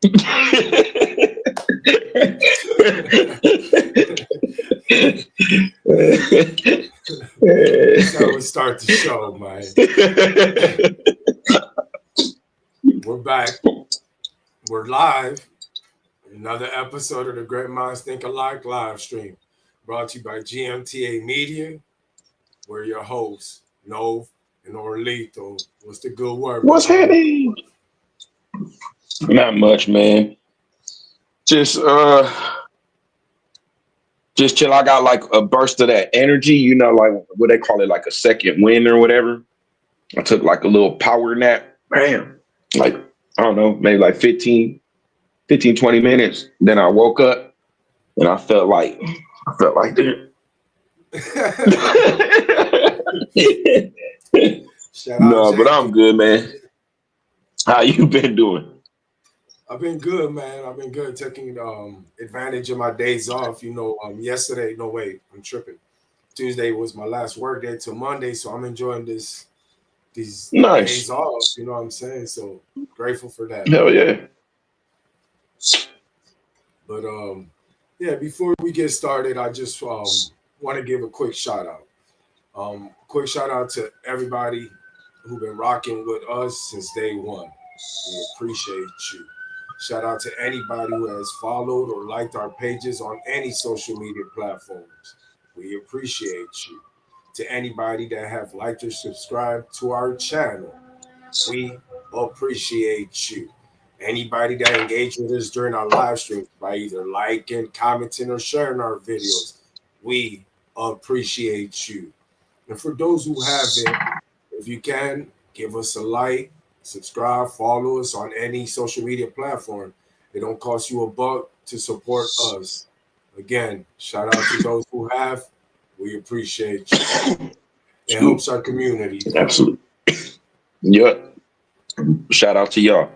That's how we start the show, man. We're back. We're live. Another episode of the Great Minds Think Alike live stream, brought to you by GMTA Media. We're your hosts, Nove and Orlito. What's the good word? What's happening? Not much, man. Just chill. I got like a burst of that energy, like what they call it, like a second wind or whatever. I took like a little power nap. Bam. Like, I don't know, maybe like 15, 20 minutes. Then I woke up and I felt like that. No, but I'm good, man. How you been doing? I've been good, man. I've been good, taking advantage of my days off. Yesterday, no wait, I'm tripping. Tuesday was my last work day till Monday, so I'm enjoying these days off. You know what I'm saying? So grateful for that. Hell yeah. But before we get started, I just want to give a quick shout out. Quick shout out to everybody who've been rocking with us since day one. We appreciate you. Shout out to anybody who has followed or liked our pages on any social media platforms. We appreciate you. To anybody that have liked or subscribed to our channel, we appreciate you. Anybody that engaged with us during our live streams by either liking, commenting, or sharing our videos, we appreciate you. And for those who haven't, if you can, give us a like, subscribe, follow us on any social media platform. It don't cost you $1 to support us. Again, shout out to those who have. We appreciate you. It helps our community. Absolutely. Yep. Shout out to y'all.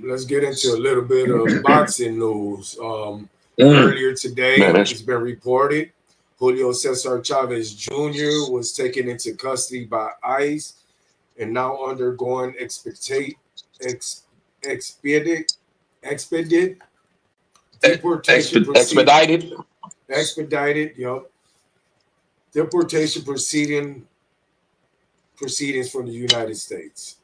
Let's get into a little bit of boxing news. Earlier today, it's been reported Julio Cesar Chavez Jr. was taken into custody by ICE and now undergoing expedited deportation expedited, deportation proceedings from the United States.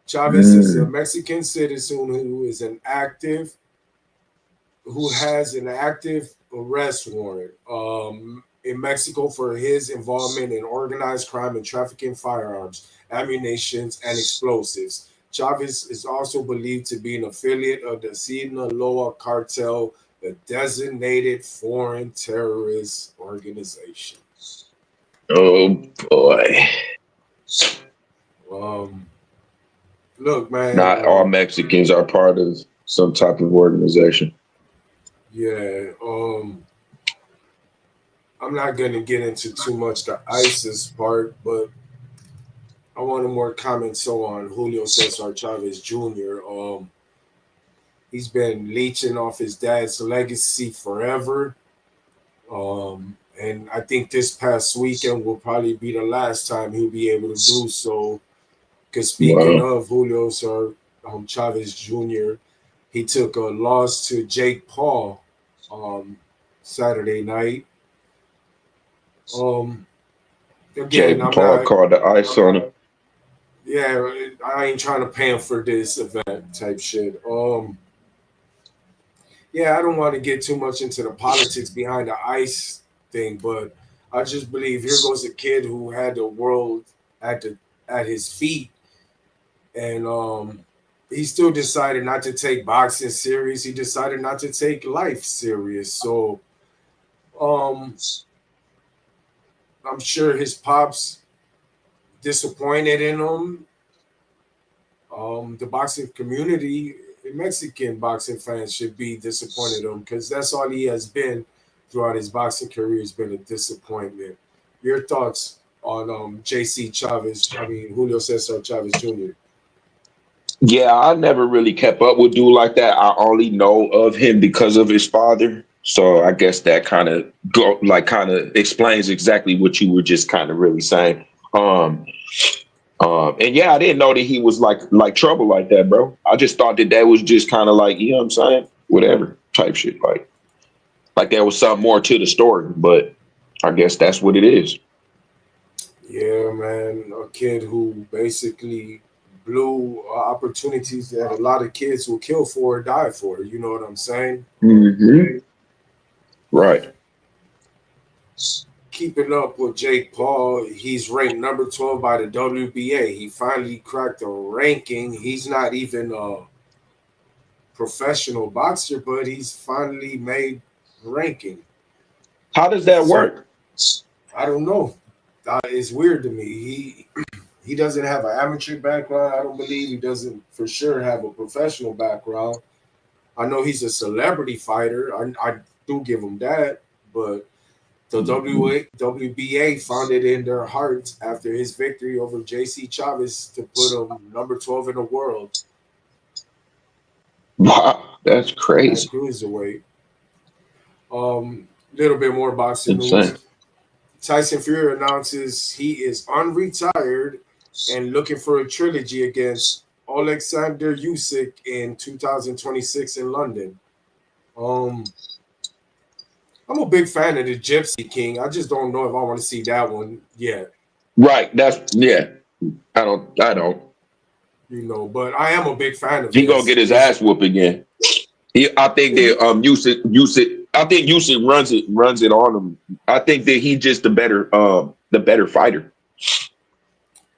Chavez is a Mexican citizen who has an active arrest warrant in Mexico for his involvement in organized crime and trafficking firearms, ammunition, and explosives. Chavez is also believed to be an affiliate of the Sinaloa cartel, a designated foreign terrorist organization. Oh boy. Look, man. Not all Mexicans are part of some type of organization. Yeah. I'm not gonna get into too much the ISIS part, but I wanted more comments on Julio Cesar Chavez Jr. He's been leeching off his dad's legacy forever. And I think this past weekend will probably be the last time he'll be able to do so. Because speaking of Julio Cesar Chavez Jr., he took a loss to Jake Paul Saturday night. Again, Jake Paul called the ice on him. Yeah, I ain't trying to pay him for this event type shit. Yeah, I don't want to get too much into the politics behind the ICE thing, but I just believe here goes a kid who had the world at his feet, and he still decided not to take boxing serious. He decided not to take life serious. So, I'm sure his pops disappointed in him. The boxing community, Mexican boxing fans, should be disappointed in him because that's all he has been throughout his boxing career, has been a disappointment. Your thoughts on Julio Cesar Chavez Jr.? Yeah, I never really kept up with dude like that. I only know of him because of his father. So I guess that kind of explains exactly what you were just kind of really saying. And yeah, I didn't know that he was like trouble like that, bro. I just thought that was just kind of like, you know what I'm saying, whatever type shit, like there was something more to the story. But I guess that's what it is. Yeah, man, a kid who basically blew opportunities that a lot of kids will kill for or die for. You know what I'm saying? Hmm. Right. Keeping up with Jake Paul, he's ranked number 12 by the WBA. He finally cracked the ranking. He's not even a professional boxer, but he's finally made ranking. How does that So work? I don't know. It's weird to me. He doesn't have an amateur background. I don't believe he doesn't for sure have a professional background. I know he's a celebrity fighter. I do give him that, but the WBA found it in their hearts after his victory over JC Chavez to put him number 12 in the world Wow, that's at crazy. cruiserweight. Little bit more boxing Insane. news. Tyson Fury announces he is unretired and looking for a trilogy against Alexander Usyk in 2026 in London. Um, I'm a big fan of the Gypsy King. I just don't know if I want to see that one yet, Right. That's yeah. I don't. but I am a big fan of He gonna get his his ass whooped again. I think that Usyk. I think Usyk runs it on him. I think that he just the better fighter.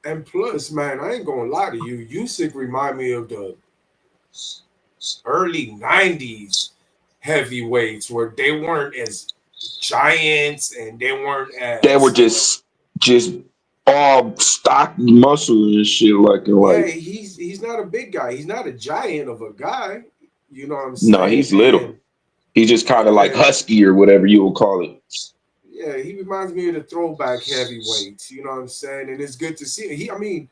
and plus, man, I ain't gonna lie to you. Usyk remind me of the early '90s heavyweights where they weren't as giants and they weren't They were as just all stock muscle and shit yeah. like He's not a big guy. He's not a giant of a guy. You know what I'm no, saying? he's little. And He's just kind of like yeah, husky or whatever you would call it. yeah, he reminds me of the throwback heavyweights. You know what I'm saying? And it's good to see. I mean,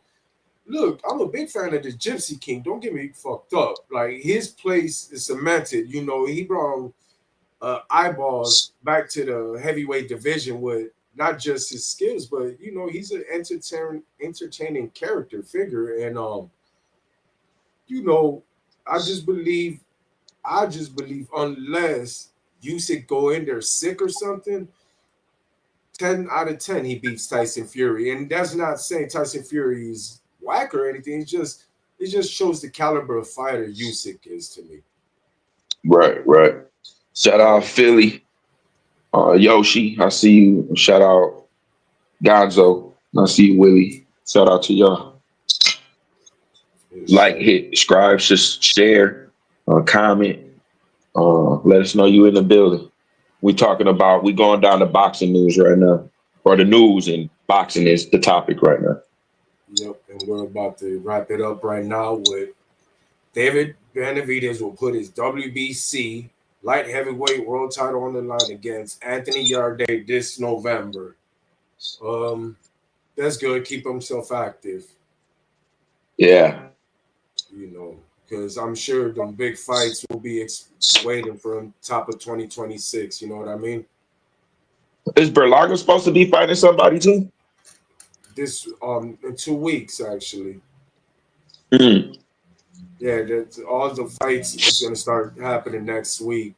look, I'm a big fan of the Gypsy King. Don't get me fucked up. Like his place is cemented. He brought eyeballs back to the heavyweight division with not just his skills, but he's an entertaining character figure. And you know, I just believe, unless Usyk go in there sick or something, 10 out of 10 he beats Tyson Fury. And that's not saying Tyson Fury is whack or anything. It just shows the caliber of fighter Usyk is to me. Right, right. Shout out Philly, Yoshi. I see you. Shout out Gonzo. I see you, Willie. Shout out to y'all. For Like, sure. hit, subscribe, just share, comment. Let us know you in the building. We going down to boxing news right now, or the news and boxing is the topic right now. Yep. And we're about to wrap it up right now with David Benavidez will put his WBC light heavyweight world title on the line against Anthony Yarde this November. Um, that's good. Keep himself active, Yeah. because I'm sure them big fights will be waiting for him top of 2026. You know what I mean? Is Berlanga supposed to be fighting somebody too? This in 2 weeks actually. Mm. Yeah, all the fights is gonna start happening next week.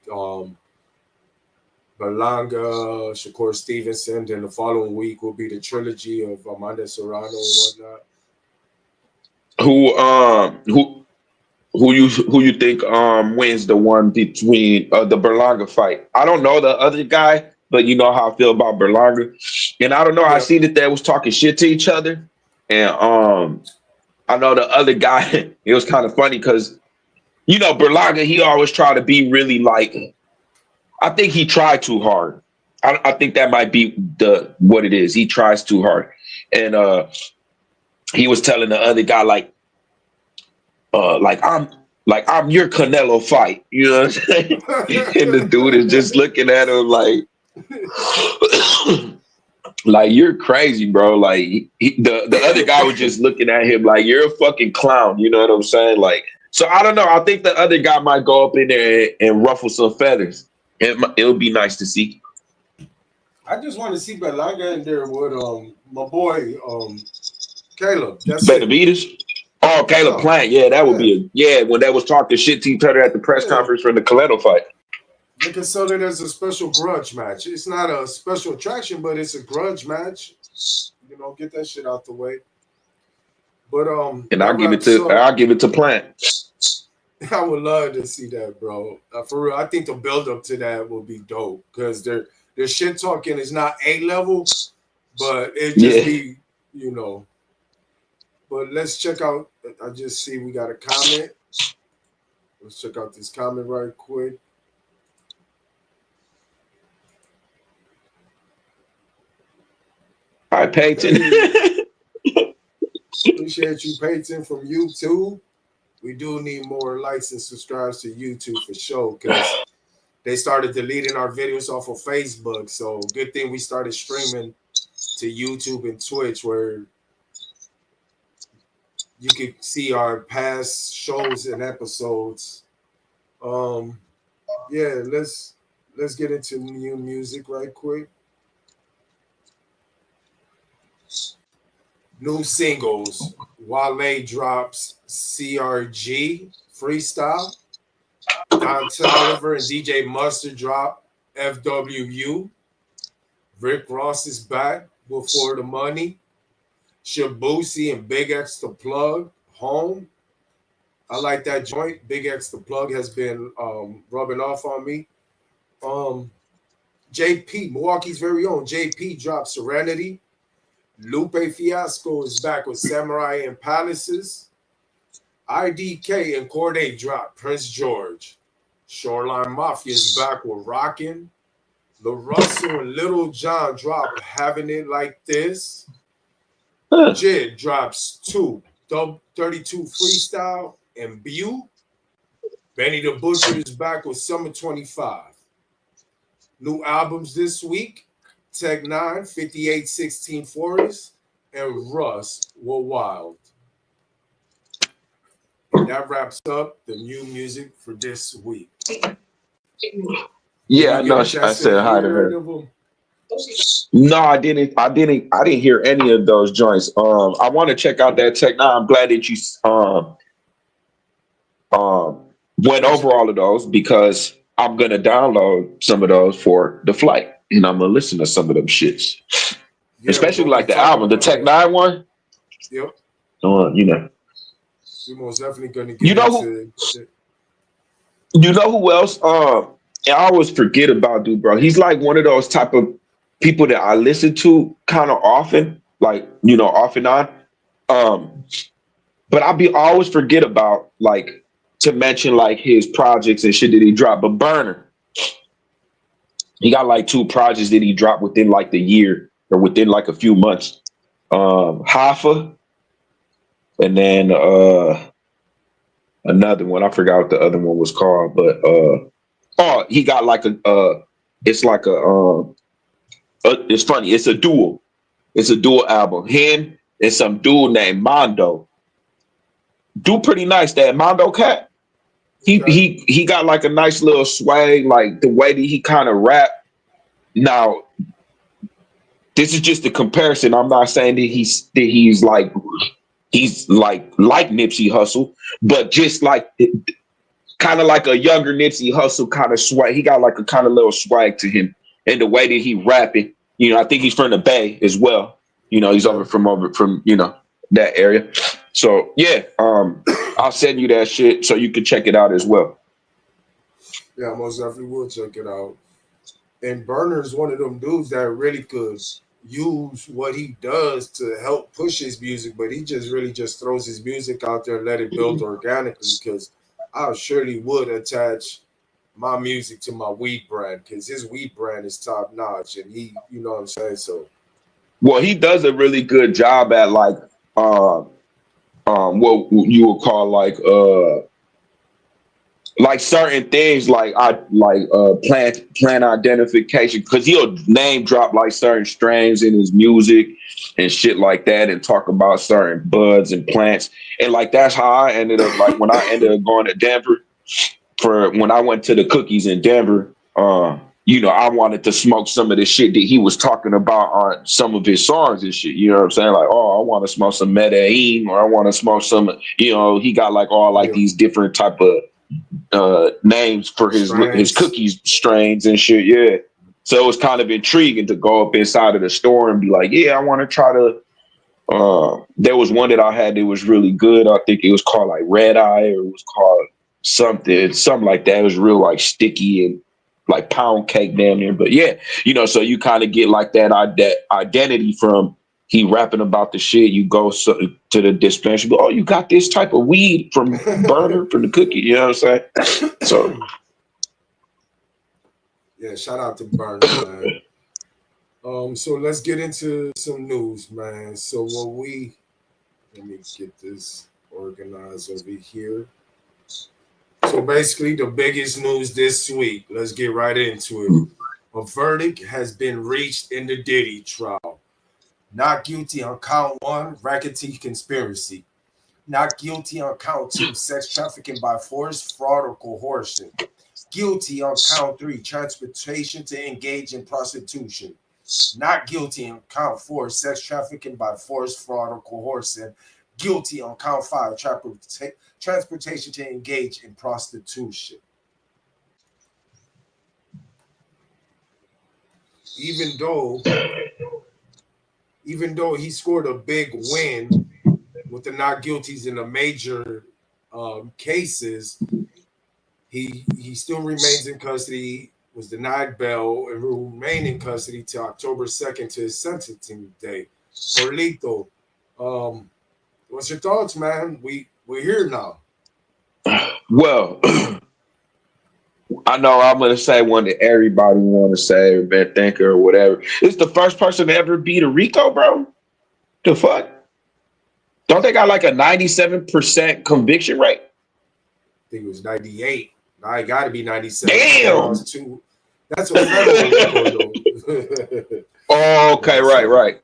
Berlanga, Shakur Stevenson. Then the following week will be the trilogy of Amanda Serrano and whatnot. Who who you think wins the one between the Berlanga fight? I don't know the other guy, but you know how I feel about Berlanga. And I don't know, I Yeah, see that they was talking shit to each other. And I know the other guy, it was kind of funny because Berlanga, he always tried to be really like, I think he tried too hard. I think that might be the what it is. He tries too hard. And he was telling the other guy like I'm your Canelo fight, you know what I'm saying? And the dude is just looking at him like like you're crazy, bro. Like the other guy was just looking at him like you're a fucking clown, you know what I'm saying? Like, so I don't know. I think the other guy might go up in there and ruffle some feathers. It'll be nice to see. I just want to see Berlanga in there with my boy Caleb. That's it. Benavides. Oh, Caleb Yeah, Plant. Yeah, that would yeah, be when they was talking shit to each other at the press yeah. conference for the Coletto fight. They consider it as a special grudge match. It's not a special attraction, but it's a grudge match. Get that shit out the way. But And that wraps up. I'll give it to Plant. I would love to see that, bro. For real, I think the build up to that will be dope because their shit talking is not A level, but it just Yeah. be. But let's check out. I just see we got a comment. Let's check out this comment right quick. All right, Peyton. Hey, appreciate you, Peyton, from YouTube. We do need more likes and subscribes to YouTube for sure because they started deleting our videos off of Facebook. So good thing we started streaming to YouTube and Twitch where you could see our past shows and episodes. Yeah, let's get into new music right quick. New singles. Wale drops CRG Freestyle. Don Toliver and DJ Mustard drop FWU. Rick Ross is back before the money. Shabusi and Big X the Plug Home. I like that joint. Big X the Plug has been rubbing off on me. JP, Milwaukee's very own JP dropped Serenity. Lupe Fiasco is back with Samurai and Palaces. IDK and Corday drop Prince George. Shoreline Mafia is back with Rockin'. La Russell and Little John drop Having It Like This. Jid drops 32 Freestyle and Bew. Benny the Butcher is back with Summer 25. New albums this week. Tech 9, 5816 Forest, and Russ were wild. And that wraps up the new music for this week. Yeah, I know. I said hi to her. No, I didn't. I didn't hear any of those joints. I want to check out that Tech 9. I'm glad that you went over all of those because I'm gonna download some of those for the flight. And I'm gonna listen to some of them shits, especially like the album, the Tech 9 one. Yep. We're most definitely gonna get into it. You know who else? I always forget about dude, bro. He's like one of those type of people that I listen to kind of often, like off and on. But I always forget about like to mention like his projects and shit that he dropped. But Burner. He got like 2 projects that he dropped within like the year or within like a few months. Hoffa and then another one. I forgot what the other one was called, but he got like it's funny. It's a dual. It's a dual album. Him and some dude named Mondo. Do pretty nice. That Mondo cat. He got like a nice little swag, like the way that he kind of rap. Now, this is just a comparison. I'm not saying that he's like Nipsey Hussle, but just like kind of like a younger Nipsey Hussle kind of swag. He got like a kind of little swag to him, and the way that he rapping. I think he's from the Bay as well. He's over from that area. So yeah, I'll send you that shit so you can check it out as well. Yeah, I most definitely will check it out. And Burner's one of them dudes that really could use what he does to help push his music, but he just really just throws his music out there and let it build organically because I surely would attach my music to my weed brand because his weed brand is top notch and he, you know what I'm saying? So well, he does a really good job at like what you would call like certain things like plant identification because he'll name drop like certain strains in his music and shit like that and talk about certain buds and plants and like that's how I ended up like when I ended up going to Denver for when I went to the cookies in Denver I wanted to smoke some of the shit that he was talking about on some of his songs and shit. You know what I'm saying? Like, oh, I want to smoke some Medellin, or I want to smoke some, he got like all like Yeah. these different type of names for his Strands. cookies strains and shit. Yeah. So it was kind of intriguing to go up inside of the store and be like, yeah, I want to try to. There was one that I had that was really good. I think it was called like Red Eye, or it was called something like that. It was real like sticky and like pound cake damn near. But yeah, so you kind of get like that identity from he rapping about the shit. You go to the dispensary, oh, you got this type of weed from Burner from the cookie. You know what I'm saying? So Yeah, shout out to Burner, man. So let's get into some news, man. So let me get this organized over here. So basically, the biggest news this week. Let's get right into it. A verdict has been reached in the Diddy trial. Not guilty on count one, racketeering conspiracy. Not guilty on count two, sex trafficking by force, fraud, or coercion. Guilty on count three, transportation to engage in prostitution. Not guilty on count four, sex trafficking by force, fraud, or coercion. Guilty on count five, transportation to engage in prostitution. Even though, even though he scored a big win with the not guilties in the major cases, he still remains in custody. Was denied bail and will remain in custody till October 2nd to his sentencing day. Orlito, what's your thoughts, man? We're here now. well, I know I'm gonna say one that everybody want to say or been thinking or whatever. It's the first person to ever beat a Rico, bro. The fuck? Don't they got like a 97% conviction rate? I think it was 98. I got to be 97. Damn. That's a federal record, though. Oh, okay, right.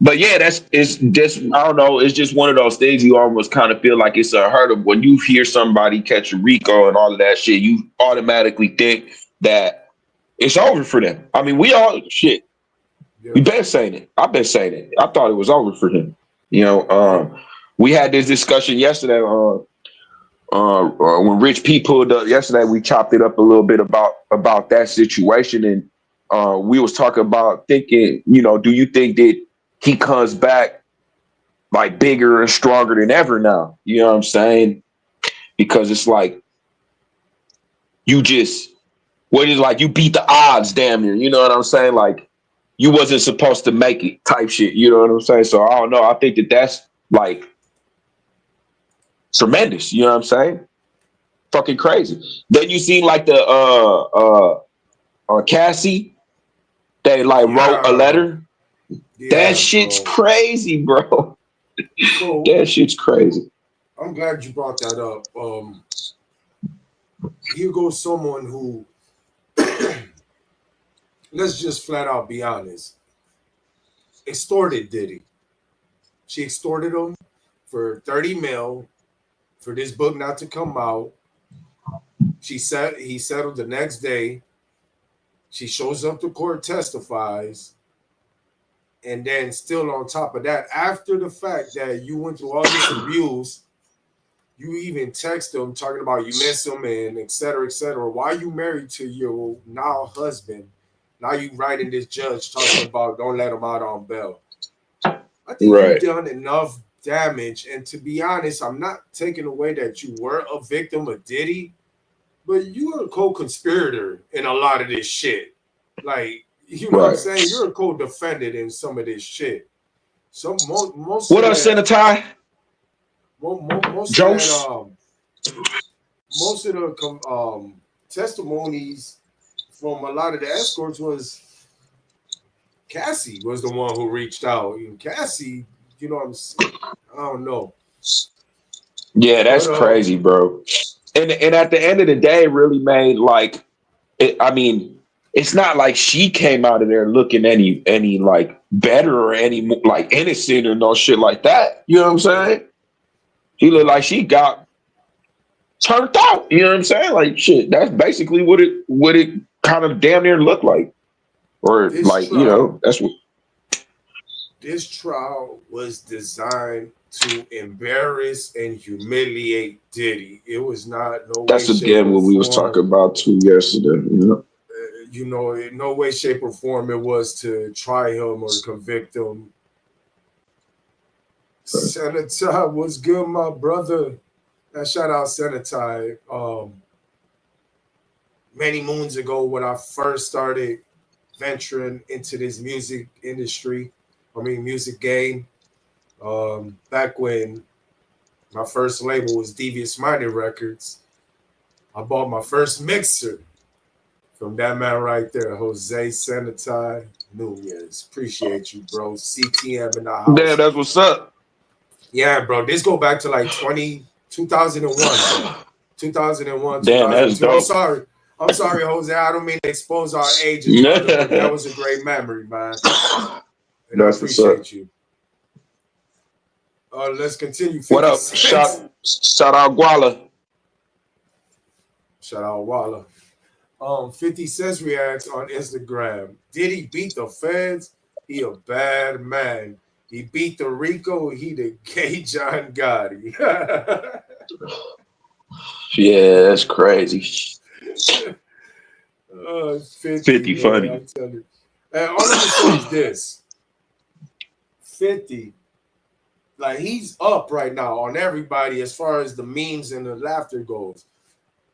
But yeah, it's just I don't know. It's just one of those things you almost kind of feel like it's unheard of when you hear somebody catch a Rico and all of that shit. You automatically think that it's over for them. I mean, we all shit. Yeah. We been saying it. I've been saying it. I thought it was over for him. We had this discussion yesterday. When Rich P pulled up yesterday, we chopped it up a little bit about that situation, and we was talking about thinking, do you think that he comes back like bigger and stronger than ever now? You know what I'm saying? Because it's like you beat the odds damn near. You know what I'm saying? Like you wasn't supposed to make it type shit. You know what I'm saying? So I don't know. I think that's like tremendous. You know what I'm saying? Fucking crazy. Then you see like the Cassie, they like wrote a letter. Yeah, That shit's bro. crazy, bro. So, that shit's crazy. I'm glad you brought that up. Here goes someone who, let's just flat out be honest, extorted Diddy. She extorted him for 30 mil for this book not to come out. He settled the next day. She shows up to court, testifies, and then still on top of that, after the fact that you went through all this abuse, you even text him talking about you miss him and et cetera, et cetera. Why are you married to your now husband? Now you writing this judge talking about don't let him out on bail. I think you've done enough damage. And to be honest, I'm not taking away that you were a victim of Diddy, but you are a co-conspirator in a lot of this shit. Like, you know what I'm saying? You're a co-defendant in some of this shit. So most what up, Senator? Most of the testimonies from a lot of the escorts was Cassie was the one who reached out. And Cassie, you know what I'm saying? I don't know. Yeah, that's crazy, bro. And at the end of the day, it really made like, it's not like she came out of there looking any like better or any like innocent or no shit like that. You know what I'm saying? She looked like she got turned out. You know what I'm saying? Like shit. That's basically what it kind of damn near look like, or This like, you trial, know, that's what. this trial was designed to embarrass and humiliate Diddy. It was not no way, That's shape, again or what we was form. talking about too yesterday. You know, You know, in no way, shape, or form it was to try him or convict him. Senator was good, my brother. And shout out Senator. Many moons ago, when I first started venturing into this music industry, music game, back when my first label was Devious Minded Records, I bought my first mixer from that man right there, Jose Senatai Nunez. Appreciate you, bro. CTM in the damn, house. that's what's up. Yeah, bro. This go back to like 2001, bro. 2001, Damn, that's 2002. I'm dope. sorry. I'm sorry, Jose. I don't mean to expose our ages, brother, but that was a great memory, man. And I That's what's up. appreciate you. Let's continue. What 50 up? Cent. Shout out Guala. Shout out Walla. 50 Cent reacts on Instagram. Did he beat the feds? He a bad man. He beat the Rico. He the gay John Gotti. Yeah, that's crazy. 50, 50 man. funny. I'm telling you. And all I'm gonna say is this: 50, like he's up right now on everybody as far as the memes and the laughter goes.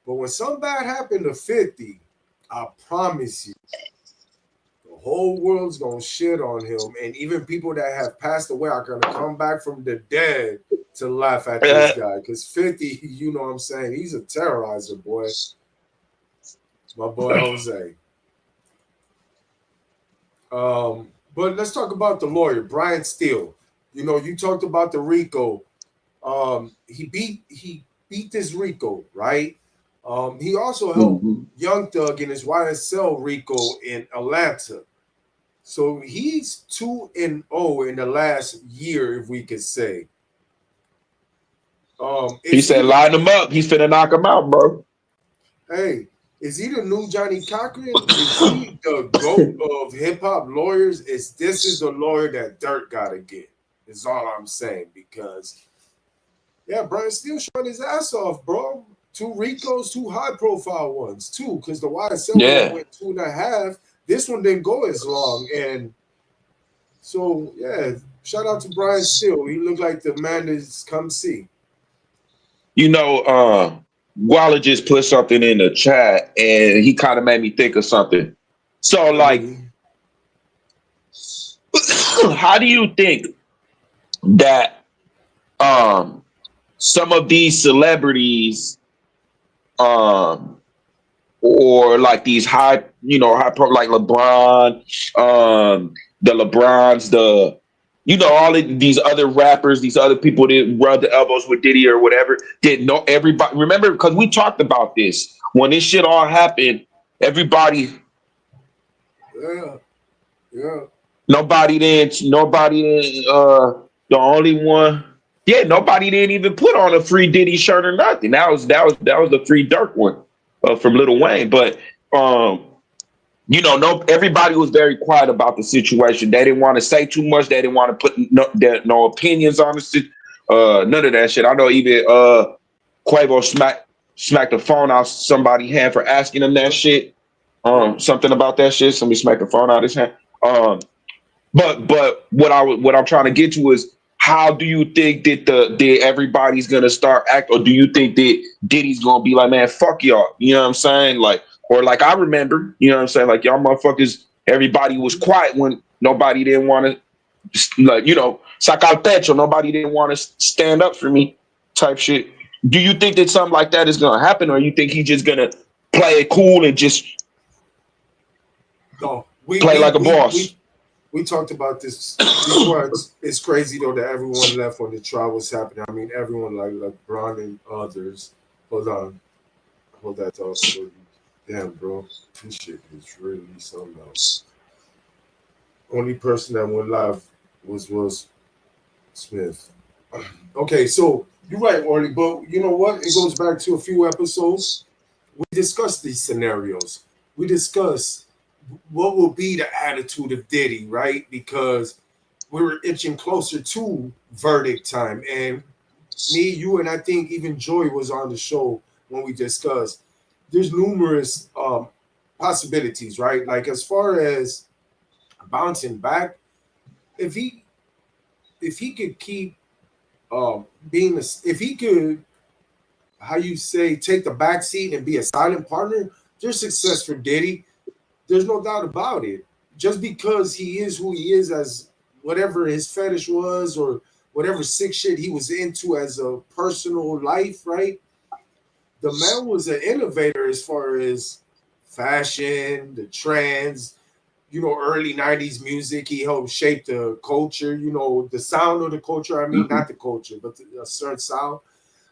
But when something bad happened to 50, I promise you, the whole world's gonna shit on him, and even people that have passed away are gonna come back from the dead to laugh at this guy. Because 50, you know what I'm saying, he's a terrorizer, boy. My boy Jose. But let's talk about the lawyer, Brian Steele. You know, you talked about the Rico. He beat this Rico, right? He also helped Mhm. Young Thug in his YSL Rico in Atlanta. So he's 2-0 in the last year, if we could say. He Is said, he? line him up. He's finna knock him out, bro. Hey, is he the new Johnny Cochran? Is he the GOAT of hip hop lawyers? This is the lawyer that Dirt gotta get. Is all I'm saying, because yeah, Brian Steele showing his ass off, bro. 2 Ricos, 2 high profile ones, too, because the YSL one Yeah. went 2.5. This one didn't go as long. And so, yeah, shout out to Brian Steele. He looked like the man that's come see. You know, Guala just put something in the chat and he kind of made me think of something. So, What did like, he? how do you think that some of these celebrities or like these high, high pro like LeBron, the LeBrons, all of these other rappers, these other people that rub the elbows with Diddy or whatever, didn't know everybody. Remember, because we talked about this when this shit all happened, everybody, Yeah, yeah. the only one. Yeah, nobody didn't even put on a free Diddy shirt or nothing. That was the free Dirk one from Lil Wayne. But no, everybody was very quiet about the situation. They didn't want to say too much. They didn't want to put no opinions on the none of that shit. I know even Quavo smacked the phone out somebody's hand for asking him that shit. Something about that shit. Somebody smacked the phone out his hand. But what I'm trying to get to is, how do you think that everybody's gonna start act, or do you think that Diddy's gonna be like, man, fuck y'all? You know what I'm saying? Like, or like I remember, you know what I'm saying? Like, y'all motherfuckers, everybody was quiet when nobody didn't want to, like, sacar techo, nobody didn't want to stand up for me, type shit. Do you think that something like that is gonna happen, or you think he's just gonna play it cool and just No, play like a boss? we talked about this before. It's crazy though that everyone left when the trial was happening. I mean, everyone like LeBron and others. Hold on, hold that thought for you. Damn, bro, this shit is really something else. Only person that went live was Will Smith. Okay, so you're right, Orly, but you know what? It goes back to a few episodes. We discussed these scenarios. we discussed what will be the attitude of Diddy, right? Because we were inching closer to verdict time. And me, you, and I think even Joy was on the show when we discussed. There's numerous possibilities, right? Like as far as bouncing back, if he could keep being a, if he could, how you say, take the back seat and be a silent partner, there's success for Diddy. There's no doubt about it. Just because he is who he is, as whatever his fetish was or whatever sick shit he was into as a personal life, right? The man was an innovator as far as fashion, the trends, early 90s music. He helped shape the culture, the sound of the culture. I mean, not the culture, but a certain sound.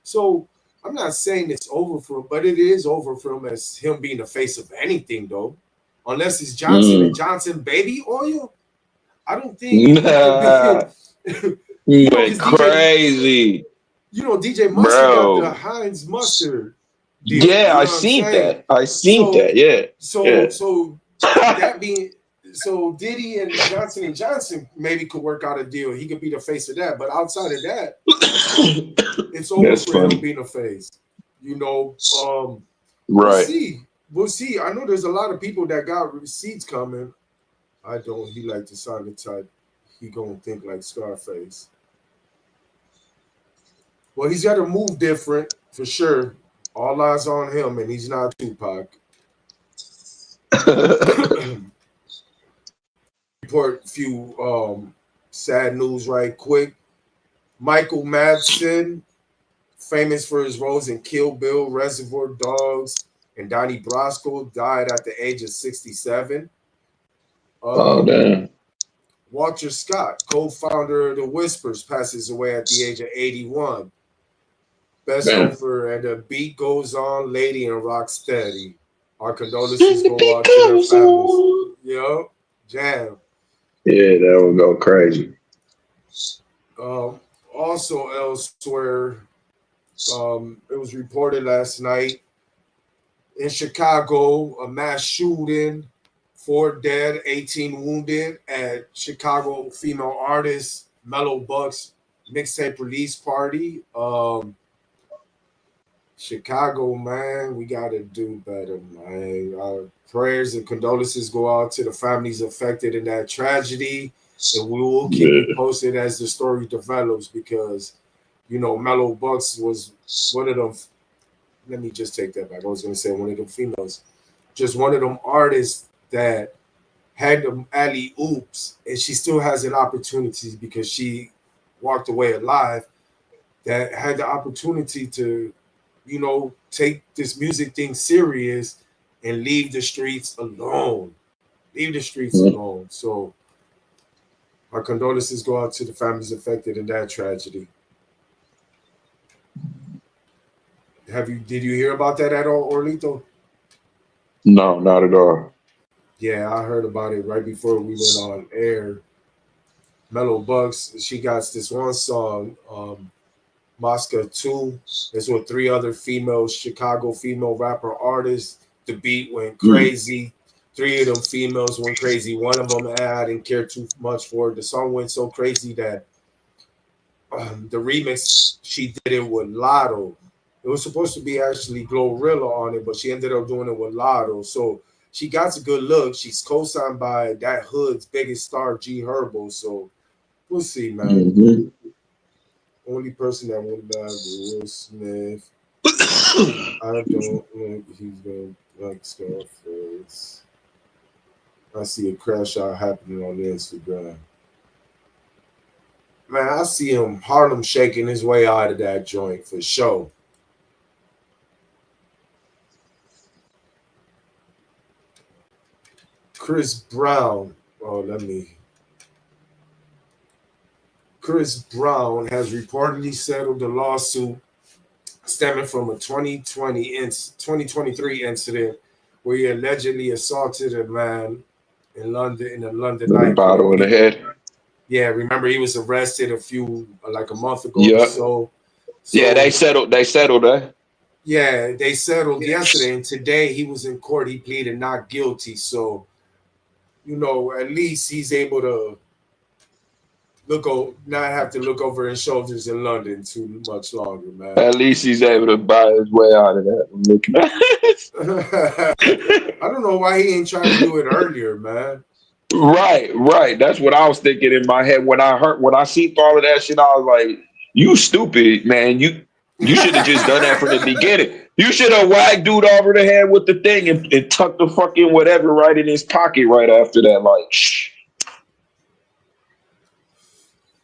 So I'm not saying it's over for him, but it is over for him as him being the face of anything, though. Unless it's Johnson and Mm. Johnson baby oil, I don't think he could be. Nah, you went Because crazy, DJ Mustard got the bro. Heinz mustard deal. Yeah, You I know what I'm seen saying? that. I seen So, that. Yeah, so, yeah. so that being, so Diddy and Johnson maybe could work out a deal. He could be the face of that. But outside of that, it's over That's for him funny. being a face. You know, we'll Right. see. We'll see. I know there's a lot of people that got receipts coming. I don't. He like to sign the type. He gonna think like Scarface. Well, he's got to move different for sure. All eyes on him, and he's not Tupac. Report a few sad news right quick. Michael Madsen, famous for his roles in Kill Bill, Reservoir Dogs, and Donnie Brasco, died at the age of 67. Oh Um, damn. Walter Scott, co-founder of The Whispers, passes away at the age of 81. Best known Damn. for And the Beat Goes On, Lady and Rock Steady. Our condolences And go the out to their goes families. on. Yo, jam. Yeah, that would go crazy. Um, Also elsewhere, it was reported last night in Chicago, a mass shooting, 4 dead, 18 wounded at Chicago female artist Mellow Buck's mixtape release party. Chicago, man, we gotta do better, man. Our prayers and condolences go out to the families affected in that tragedy, and we will keep you Yeah. posted as the story develops because Mellow Bucks was one of them. Let me just take that back. I was gonna say one of them females, just one of them artists that had them alley oops, and she still has an opportunity because she walked away alive. That had the opportunity to take this music thing serious and leave the streets alone. Leave the streets Mm. alone. So our condolences go out to the families affected in that tragedy. Did you hear about that at all, Orlito? No, not at all. Yeah, I heard about it right before we went on air. Mellow Bucks, she got this one song, Mosca 2. It's with three other female Chicago female rapper artists. The beat went Mm. crazy. Three of them females went crazy. One of them I didn't care too much for it. The song went so crazy that the remix she did it with Lotto. It was supposed to be actually Glorilla on it, but she ended up doing it with Lotto. So she got a good look. She's co-signed by that hood's biggest star, G Herbo. So we'll see, man. Hmm. Only person that won't die Will Smith. I don't think he's gonna like Scarface. I see a crash out happening on the Instagram. Man, I see him Harlem shaking his way out of that joint for sure. Chris Brown. Oh, let me. Chris Brown has reportedly settled the lawsuit stemming from a 2023 incident where he allegedly assaulted a man in London in a London With a nightclub. bottle in the head. Yeah, remember he was arrested like a month ago or Yeah. so. Yeah, they So settled. They settled that. Yeah, they settled yesterday, and today he was in court. He pleaded not guilty. So, at least he's able to not have to look over his shoulders in London too much longer, man. At least he's able to buy his way out of that. I'm looking at I don't know why he ain't trying to do it earlier, man. Right. That's what I was thinking in my head when I see all of that shit. I was like, "You stupid, man! You should have just done that from the beginning. You should have whacked dude over the head with the thing and tucked the fucking whatever right in his pocket right after that. Like, shh.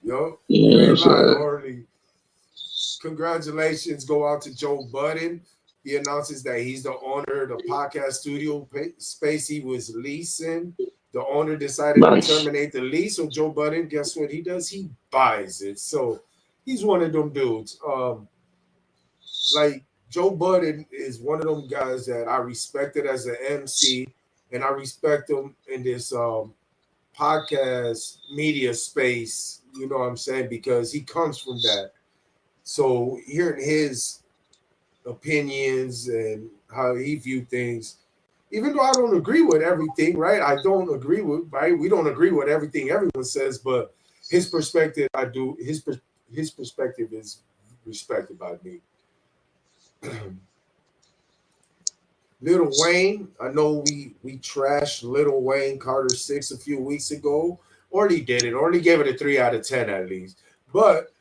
Yo, you You know ain't what I'm lying, saying? Harley. Congratulations go out to Joe Budden. He announces that he's the owner of the podcast studio space he was leasing. The owner decided to Nice. terminate the lease. So Joe Budden, guess what he does? He buys it. So he's one of them dudes. Like Joe Budden is one of them guys that I respected as an MC, and I respect him in this podcast media space. You know what I'm saying? Because he comes from that. So hearing his opinions and how he viewed things, even though I don't agree with everything, right? I don't agree with, right? We don't agree with everything everyone says, but his perspective, I do. His perspective is respected by me. Little Wayne, I know we trashed Little Wayne Carter 6 a few weeks ago. Orly did it. Orly gave it a 3 out of 10 at least. But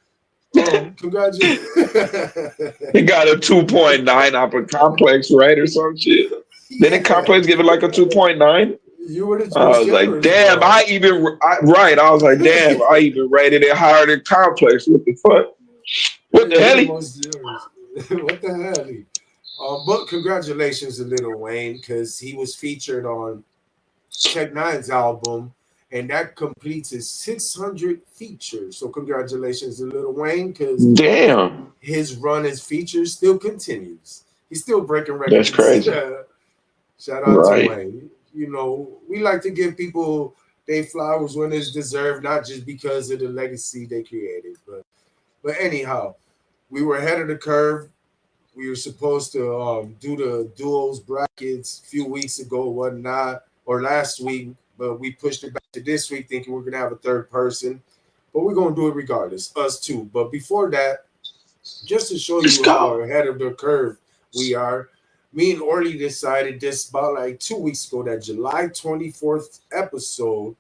congratulations. He got a 2.9 off a complex, right, or some shit. Didn't Yeah. complex give it like a 2.9? You were the I most was like, generous, damn, bro. right. I was like, damn, I even rated it higher than complex. What the fuck? What the You were the hell? most generous. What the hell? But congratulations to Little Wayne because he was featured on Tech Nine's album, and that completes his 600 features. So congratulations to Little Wayne because Damn. his run as features still continues. He's still breaking That's records. crazy. Shout out to Right. Wayne. We like to give people their flowers when it's deserved, not just because of the legacy they created. But anyhow, we were ahead of the curve. We were supposed to do the duos brackets a few weeks ago, whatnot, or last week, but we pushed it back to this week, thinking we're gonna have a third person. But we're gonna do it regardless, us too. But before that, just to show Let's you how go. ahead of the curve we are, me and Orly decided this about like 2 weeks ago that July 24th episode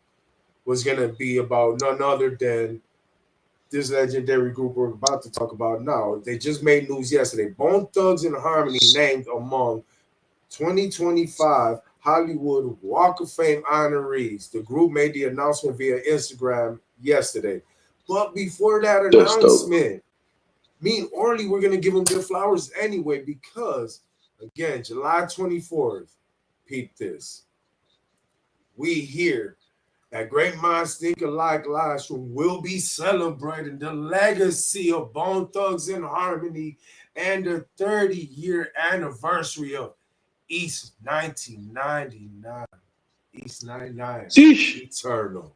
was gonna be about none other than this legendary group we're about to talk about now. They just made news yesterday. Bone Thugs and Harmony named among 2025 Hollywood Walk of Fame honorees. The group made the announcement via Instagram yesterday. But before that That's dope. announcement, me and Orly were going to give them their flowers anyway because, again, July 24th, peep this. We here at Great Minds Think Alike Live Stream will be celebrating the legacy of Bone Thugs and Harmony and the 30-year anniversary of East 1999. East 99. Sheesh. Eternal.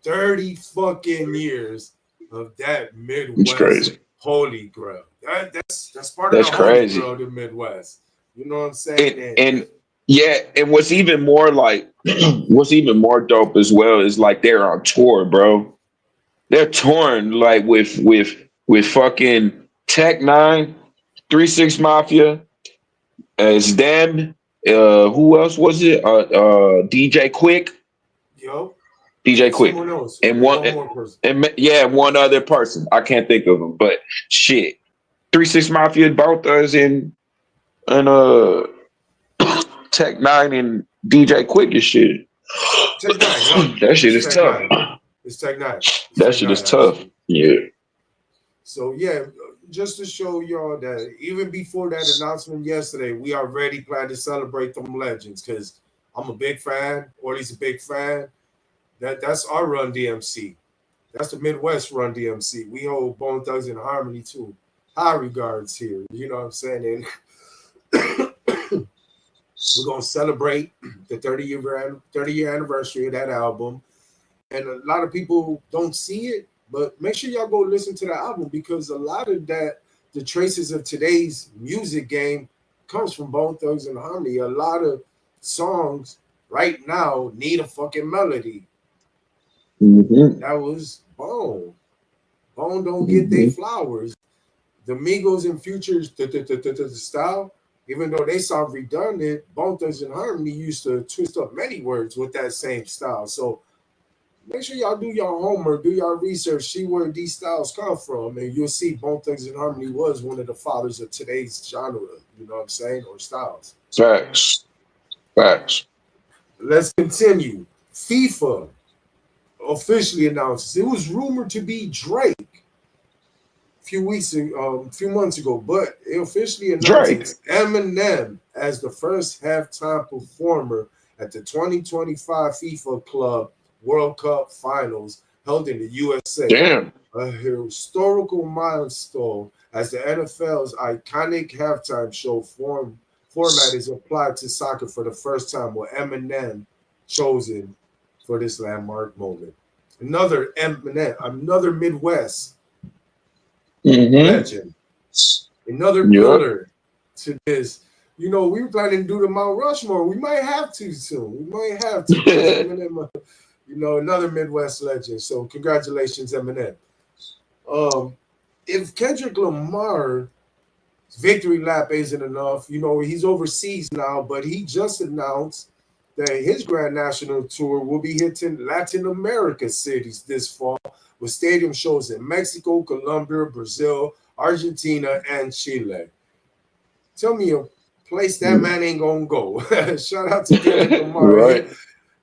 30 fucking years of that It's Midwest crazy. holy grail. That's part of the That's holy grail crazy. of the Midwest. You know what I'm saying? And yeah, and what's even more like what's even more dope as well is like they're on tour, bro. They're touring like with fucking Tech Nine, 3 6 Mafia, as them. Who else was it? DJ Quick, Yo, DJ and Quick, someone else, and and one one more person. and yeah, one other person. I can't think of them, but shit, 3 6 Mafia, both us and Tech Nine and DJ Quick and shit. Tech Nine, yup. That shit It's is Tech tough. Nine. It's Tech Nine. It's That Tech shit is Nine tough. actually. Yeah, So yeah, just to show y'all that even before that announcement yesterday, we already plan to celebrate them legends because I'm a big fan. Orly's a big fan. That's our Run DMC. That's the Midwest Run DMC. We hold Bone Thugs and Harmony too. High regards here. You know what I'm saying? And we're gonna celebrate the 30-year anniversary of that album. And a lot of people don't see it, but make sure y'all go listen to the album because a lot of that the traces of today's music game comes from Bone Thugs and Harmony. A lot of songs right now need a fucking melody. Mm-hmm. That was Bone. Bone don't get they Mm-hmm. flowers. The Migos and Futures style, even though they sound redundant, Bone Thugs and Harmony used to twist up many words with that same style. So make sure y'all do your homework, do your research, see where these styles come from, and you'll see Bone Thugs and Harmony was one of the fathers of today's genre. You know what I'm saying, or styles. Facts. Facts. Let's continue. FIFA officially announced it was rumored to be Drake a few months ago, but it officially Drake. announces Eminem as the first halftime performer at the 2025 FIFA Club World Cup Finals held in the USA. Damn. A historical milestone as the NFL's iconic halftime show format is applied to soccer for the first time, with Eminem chosen for this landmark moment. Another Eminem, another Midwest Mm-hmm. legend, another Yep. pillar to this. You know, we were planning to do the Mount Rushmore. We might have to soon. We might have to because Eminem, another Midwest legend. So congratulations, Eminem. If Kendrick Lamar's victory lap isn't enough, he's overseas now, but he just announced that his Grand National Tour will be hitting Latin America cities this fall with stadium shows in Mexico, Colombia, Brazil, Argentina, and Chile. Tell me a place that man ain't gonna go. Shout out to Kendrick Lamar. Right.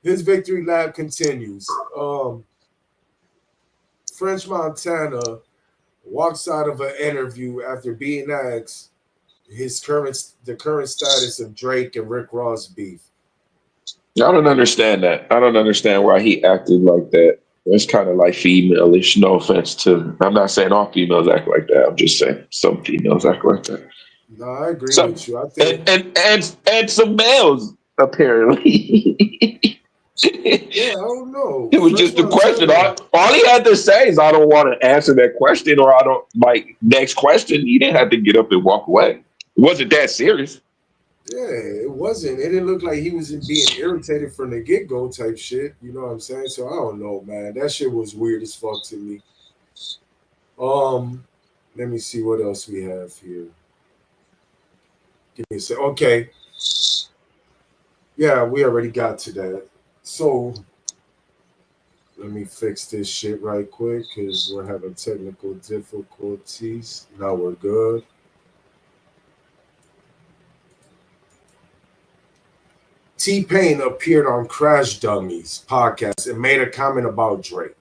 His victory lap continues. French Montana walks out of an interview after being asked the current status of Drake and Rick Ross beef. I don't understand that. I don't understand why he acted like that. It's kind of like female-ish. No offense to. I'm not saying all females act like that. I'm just saying some females act like that. No, I agree Some with you. I and think, and some males apparently. yeah, I don't know. It was French just a question. Montana, All he had to say is, "I don't want to answer that question," or "I don't like next question." He didn't have to get up and walk away. It wasn't that serious. yeah, it wasn't. It didn't look like he was being irritated from the get go type shit. You know what I'm saying? So I don't know, man. That shit was weird as fuck to me. Um, Let me see what else we have here. Give me a sec. Okay, yeah, we already got to that. So let me fix this shit right quick because we're having technical difficulties. Now we're good. T Pain appeared on Crash Dummies podcast and made a comment about Drake.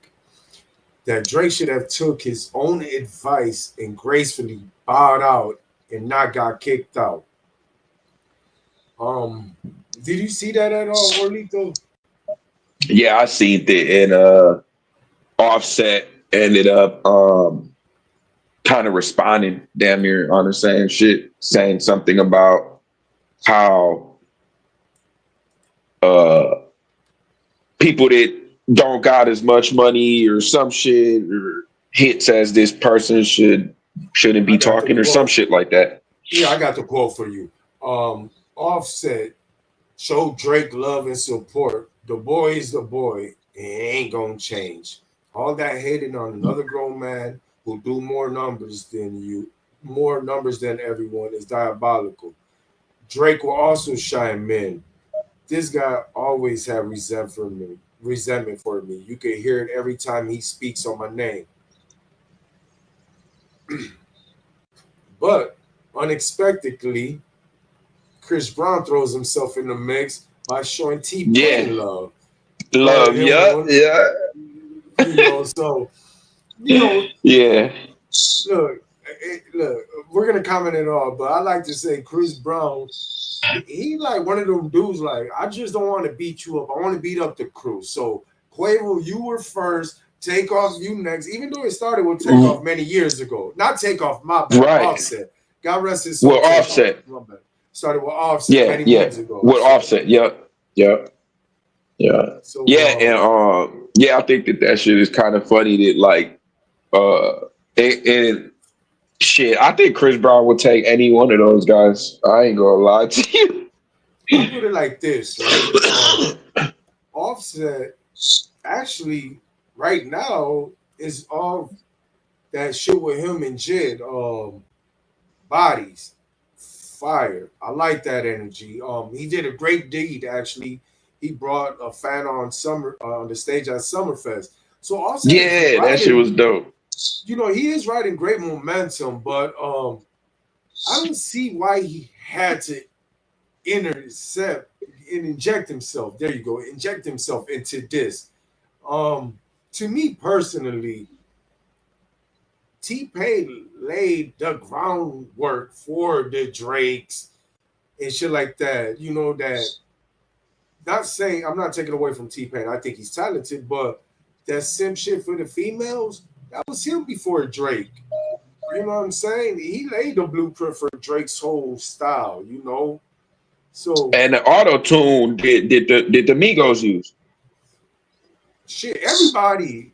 That Drake should have took his own advice and gracefully bowed out and not got kicked out. Um, did you see that at all, Orlito? Yeah, I seen it, and Offset ended up kind of responding damn near on the same shit, saying something about how people that don't got as much money or some shit or hits as this person shouldn't I be got the talking or some quote. shit like that. Yeah, I got the quote for you. Offset show Drake love and support. The boy is the boy. It ain't gonna change. All that hating on another grown man who do more numbers than everyone is diabolical. Drake will also chime in. This guy always had resentment for me. You can hear it every time he speaks on my name. But unexpectedly, Chris Brown throws himself in the mix by showing T Yeah, Pain love. love. Yeah, yeah, So you know, yeah. look, look, we're gonna comment it all, but I like to say Chris Brown, he like one of them dudes. Like, I just don't want to beat you up. I want to beat up the crew. So Quavo, you were first. Takeoff, you next. Even though it started with Takeoff many years ago. Not Takeoff, my bad. Right. Offset. God rest his soul. Well, Takeoff, Offset. my bad. Started with Offset Yeah, many yeah. moons ago. With Offset. Yep, yep. Yeah, So yeah, and yeah, I think that shit is kind of funny that like, and Shit, I think Chris Brown would take any one of those guys. I ain't gonna lie to you. I put it like this, right? Offset actually right now is all that shit with him and Jid. Bodies, fire. I like that energy. He did a great deed actually. He brought a fan on summer on the stage at Summerfest. So Offset is Yeah, that shit riding, was dope. he is riding great momentum, but I don't see why he had to intercept and inject himself. There you go, inject himself into this. Um, to me personally, T Pain laid the groundwork for the Drakes and shit like that. You know that. Not saying I'm not taking away from T Pain. I think he's talented, but that sim shit for the females that was him before Drake. You know what I'm saying? He laid the blueprint for Drake's whole style. So And the auto tune did the Migos use? shit. Everybody.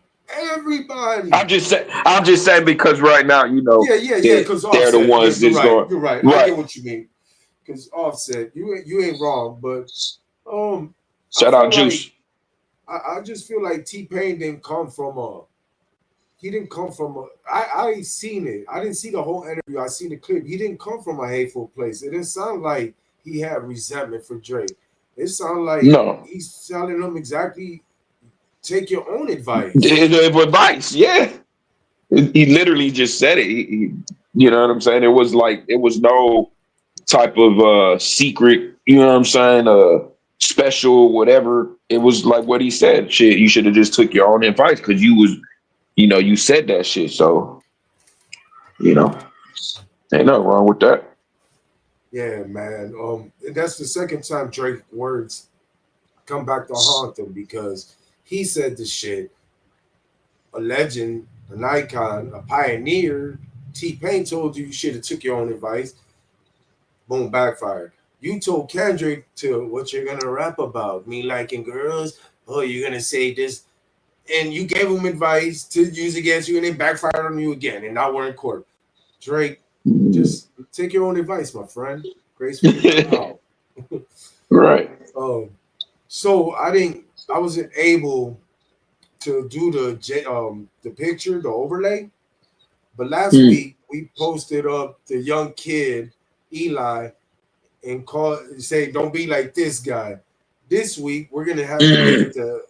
I'm just saying because right now, Yeah. Because they're the Offset. ones You're that's right. going You're right. I right. get what you mean. Because Offset, you ain't wrong, but um, I Shout out feel like Juice. I just feel like T Pain didn't come from a. He didn't come from a. I seen it. I didn't see the whole interview. I seen the clip. He didn't come from a hateful place. It didn't sound like he had resentment for Drake. It sounded like No. he's telling him exactly. Take your own advice. Advice, yeah. He literally just said it. You know what I'm saying? It was no type of secret, you know what I'm saying? Special, whatever. It was like what he said. Shit, you should have just took your own advice because you said that shit. So, you know, ain't nothing wrong with that. Yeah, man. And that's the second time Drake words come back to haunt him because he said the shit. A legend, an icon, a pioneer. T Pain told you should have took your own advice. Boom, backfired. You told Kendrick to what you're gonna rap about, me liking girls. Oh, you're gonna say this, and you gave him advice to use against you, and it backfired on you again, and now we're in court. Drake, just take your own advice, my friend. Gracefully bow. Right. um, so I wasn't able to do the picture, the overlay. But last Mm. week we posted up the young kid Eli and say, "Don't be like this guy." This week we're gonna have to give Mm. it to.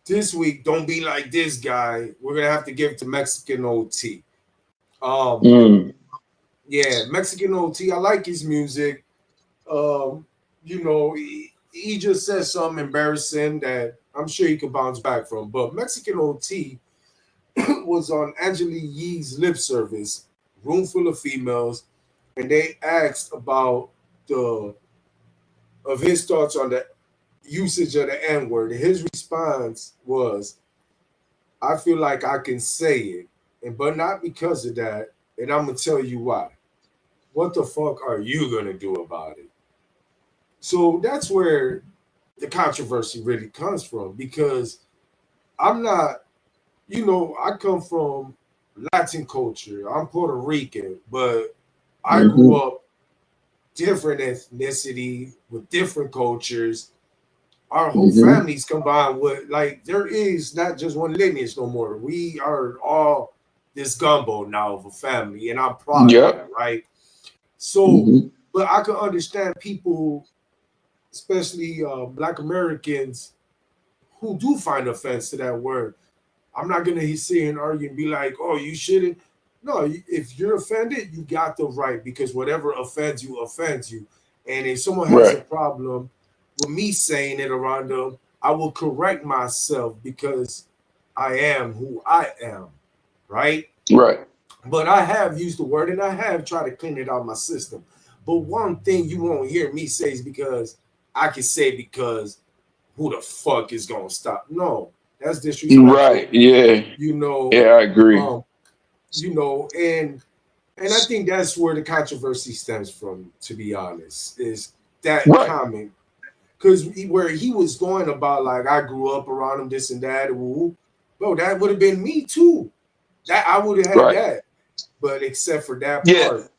This week, don't be like this guy. We're gonna have to give it to Mexican OT. Um, Mm. yeah, Mexican OT. I like his music. Um, he just says something embarrassing that I'm sure he could bounce back from. But Mexican OT was on Angela Yee's lip service, room full of females, and they asked about the of his thoughts on the usage of the N word. His response was, "I feel like I can say it, and but not because of that, and I'm gonna tell you why. What the fuck are you gonna do about it?" So that's where the controversy really comes from because I'm not, I come from Latin culture. I'm Puerto Rican, but I grew Mm-hmm. up different ethnicity with different cultures. Our whole Mm-hmm. families combined with like there is not just one lineage no more. We are all this gumbo now of a family, and I'm proud of that, Yep. right? So, Mm-hmm. but I can understand people, especially Black Americans, who do find offense to that word. I'm not gonna sit here and argue and be like, "Oh, you shouldn't." No, if you're offended, you got the right because whatever offends you offends you. And if someone has a Right. problem with me saying it around them, I will correct myself because I am who I am, right? Right. But I have used the word and I have tried to clean it out of my system. But one thing you won't hear me say is because I can say because who the fuck is gonna stop? No, that's Right. disrespectful. Yeah. You know, Yeah, I agree. um, and I think that's where the controversy stems from. To be honest, is that Right. comment because where he was going about like I grew up around him, this and that, woo, bro, that would have been me too. That I would have had Right. that. But except for that Yeah, part,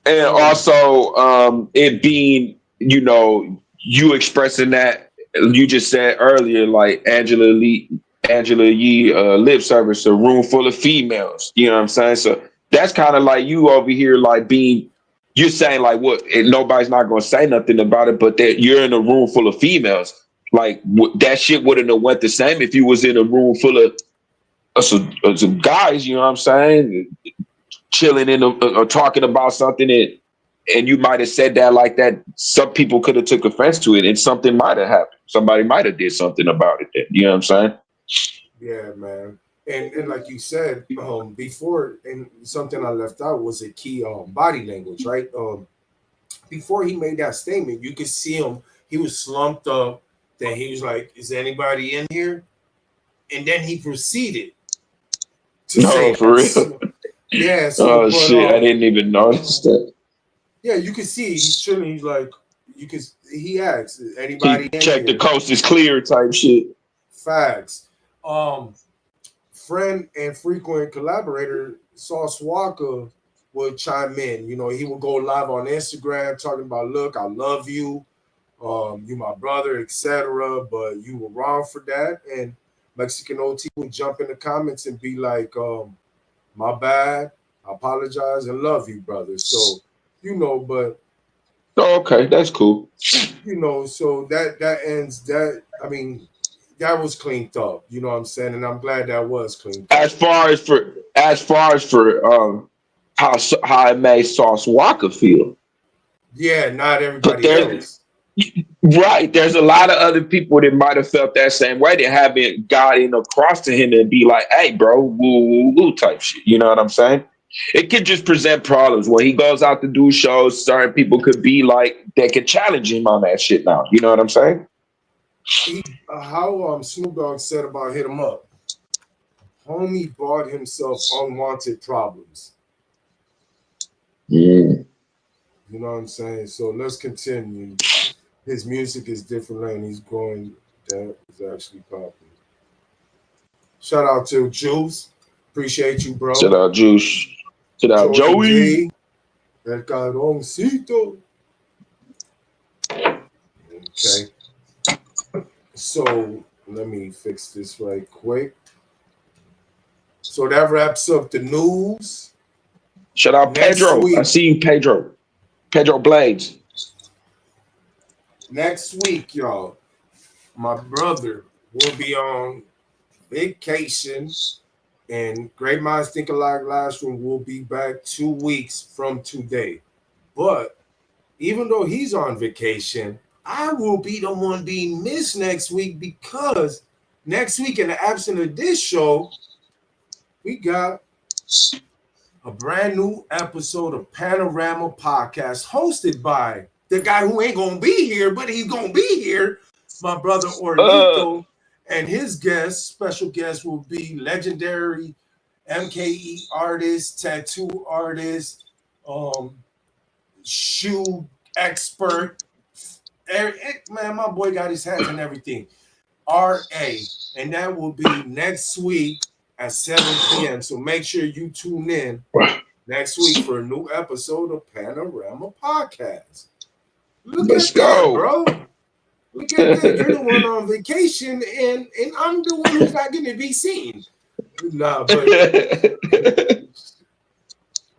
and um, also it being, you expressing that you just said earlier, like Angela Yee lip service, a room full of females. You know what I'm saying? So that's kind of like you over here, like you're saying like what? Nobody's not gonna say nothing about it, but that you're in a room full of females. Like that shit wouldn't have went the same if you was in a room full of some guys. You know what I'm saying? Chilling or talking about something and you might have said that like that. Some people could have took offense to it, and something might have happened. Somebody might have did something about it. Then, you know what I'm saying? yeah, man. And like you said before, and something I left out was a key body language, right? Before he made that statement, you could see him. He was slumped up. Then he was like, "Is anybody in here?" And then he proceeded to No, say for that. real. Yeah. So, Oh but shit, I didn't even notice that. yeah, you can see he's chilling. He's like, you can. He asks, "Is anybody He in checked the here?" coast is clear type shit. Facts. Um, Friend and frequent collaborator Sauce Walker would chime in. You know, he would go live on Instagram talking about, "Look, I love you. You my brother, etc. But you were wrong for that." And Mexican OT would jump in the comments and be like, "My bad. I apologize and love you, brother." So, but Oh, okay, that's cool. so that ends that. I mean, that was cleaned up. You know what I'm saying? And I'm glad that was cleaned up. As far as for how it made Sauce Walker feel, Yeah, not but everybody there's else. right, there's a lot of other people that might have felt that same way that haven't gotten across to him and be like, "Hey, bro, woo, woo, woo," type shit. You know what I'm saying? It could just present problems when he goes out to do shows. Certain people could be like, they could challenge him on that shit now. You know what I'm saying? How Snoop Dogg said about hit him up. Homie bought himself unwanted problems. Mm. You know what I'm saying? So let's continue. His music is different and he's growing. That is actually popular. Shout out to Juice. Appreciate you, Shout bro. out Juice. Shout out Joey Joey. D. El Caroncito. Okay. So let me fix this right quick. So that wraps up the news. Shout out Next Pedro. I week, see you, Pedro. Pedro Blades. next week, y'all, my brother will be on vacation, and Great Minds Think Alike Last Room will be back 2 weeks from today. But even though he's on vacation, I will be the one being missed next week because next week, in the absence of this show, we got a brand new episode of Panorama Podcast hosted by the guy who ain't gonna be here, but he's gonna be here, my brother Uh, Orlito, and his special guest will be legendary MKE artist, tattoo artist, um, shoe expert. Man, my boy got his hands on everything. RA, and that will be next week at 7 p.m. So make sure you tune in next week for a new episode of Panorama Podcast. Look let's at that, go. bro. Look at that. You're the one on vacation, and I'm the one who's not going to be seen. Nah, but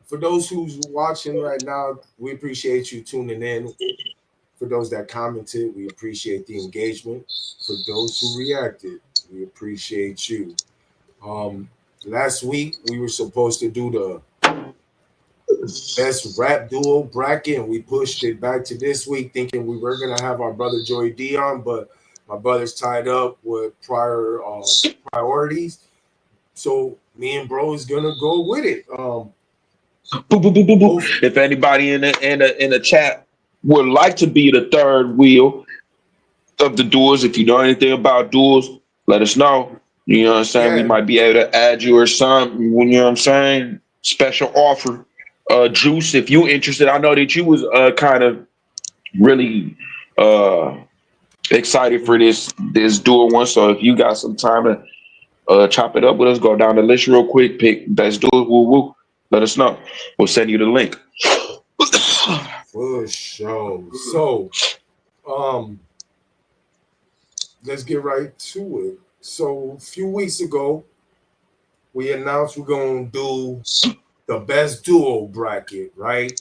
for those who's watching right now, we appreciate you tuning in. For those that commented, we appreciate the engagement. For those who reacted, we appreciate you. Um, Last week we were supposed to do the best rap duo bracket, and we pushed it back to this week, thinking we were gonna have our brother Joey D on, but my brother's tied up with prior priorities. So me and bro is gonna go with it. Boop, boop, boop, boop, Both, boop. If anybody in the chat would like to be the third wheel of the duels, if you know anything about duels, let us know. You know what I'm saying? We yeah, might be able to add you or something. You know what I'm saying? Special offer. Juice, if you interested, I know that you was kind of really uh excited for this dual one. So if you got some time to chop it up with us, go down the list real quick, pick best duels, woo woo. let us know. We'll send you the link. For sure. So, let's get right to it. So, a few weeks ago, we announced we're gonna do the best duo bracket, right?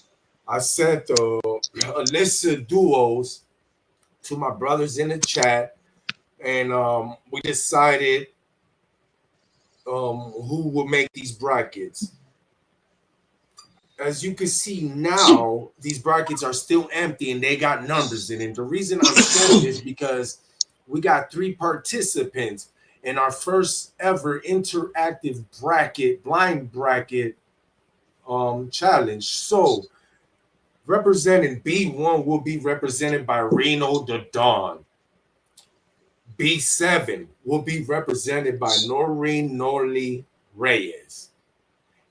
I sent a list of duos to my brothers in the chat, and we decided who will make these brackets. As you can see now, these brackets are still empty and they got numbers in it. The reason I'm showing this because we got 3 participants in our first ever interactive bracket, blind bracket challenge. So representing B1 will be represented by Reno the Dawn. B7 will be represented by Noreen Norley Reyes.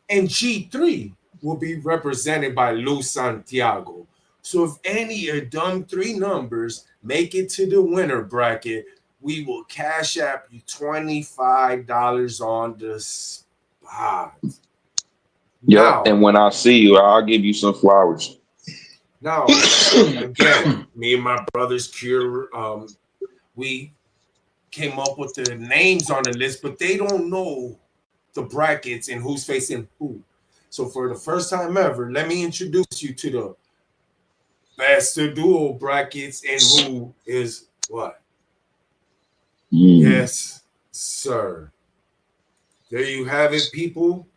And G3 will be represented by Lou Santiago. So if any of them 3 numbers make it to the winner bracket, we will cash app you $25 on the spot. Yeah, and when I see you, I'll give you some flowers. Now, again, me and my brothers Cure, we came up with the names on the list, but they don't know the brackets and who's facing who. So for the first time ever, let me introduce you to the best of duo brackets and who is what. Yes, sir. There you have it, people.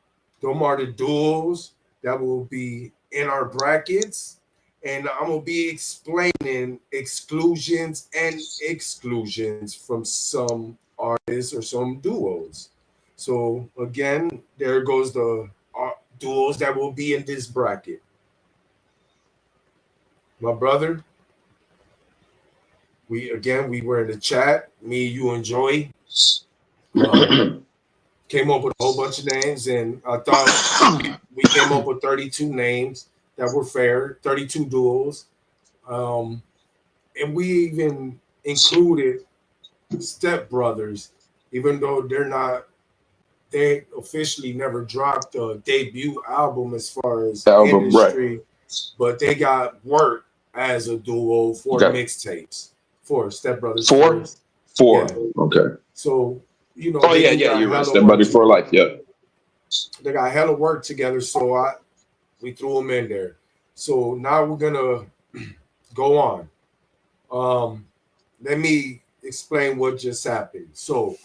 Those are the duos that will be in our brackets. And I'm going to be explaining exclusions and exclusions from some artists or some duos. So, again, there goes the duos that will be in this bracket. My brother, we were in the chat. Me, you, and Joey came up with a whole bunch of names, and I thought we came up with 32 names that were fair, 32 duos. And we even included Step Brothers, even though they officially never dropped a debut album as far as industry, right. But they got work as a duo for mixtapes for Step Brothers. Four? Yeah. Okay. So, you know. Oh, yeah, you're right. Step Brothers for life, yeah. They got hella work together, so we threw them in there. So now we're gonna go on. Let me explain what just happened. So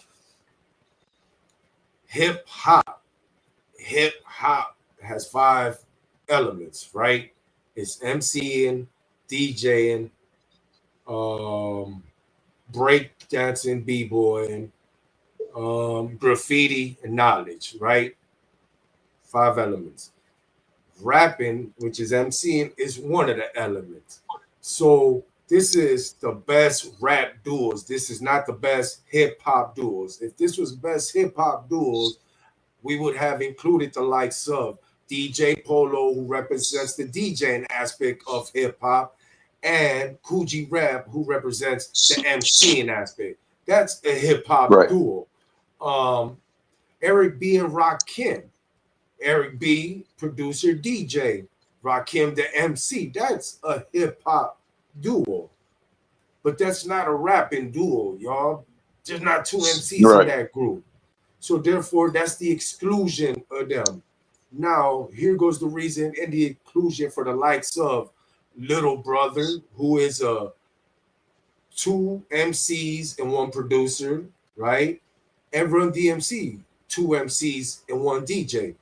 hip hop has 5 elements, right? It's MCing, DJing, break dancing, b-boying, graffiti, and knowledge, right? 5 elements. Rapping, which is MCing, is one of the elements. So this is the best rap duos. This is not the best hip hop duos. If this was best hip hop duos, we would have included the likes of DJ Polo, who represents the DJing aspect of hip hop, and Coogee Rap, who represents the MCing aspect. That's a hip hop duo. Eric B and Rakim. Eric B, producer, DJ. Rakim, the MC. That's a hip hop duo. But that's not a rapping duo, y'all. There's not 2 MCs in that group. So therefore, that's the exclusion of them. Now, here goes the reason and the inclusion for the likes of Little Brother, who is 2 MCs and 1 producer, right? And Run DMC, 2 MCs and 1 DJ.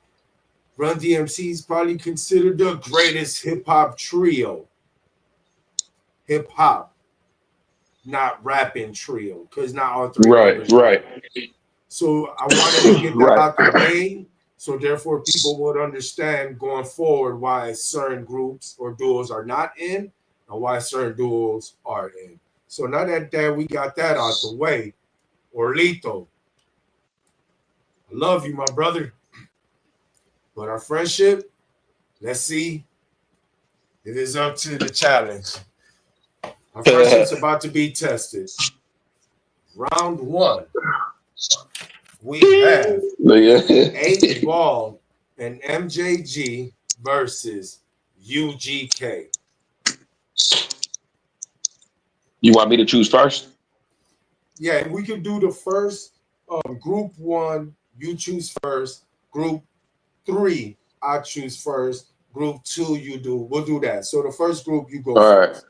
Run DMC is probably considered the greatest hip-hop trio. Hip-hop, not rapping trio, because not all 3 Right. So I wanted to get that out the way, so therefore people would understand going forward why certain groups or duos are not in and why certain duos are in. So now that we got that out the way, Orlito, I love you, my brother. But our friendship, let's see, it is up to the challenge. Our friendship's about to be tested. Round 1. We have 8 Ball and MJG versus UGK. You want me to choose first? Yeah, we could do the first group one. You choose first. Group three, I choose first. Group two, you do. We'll do that. So the first group, you go All right. first.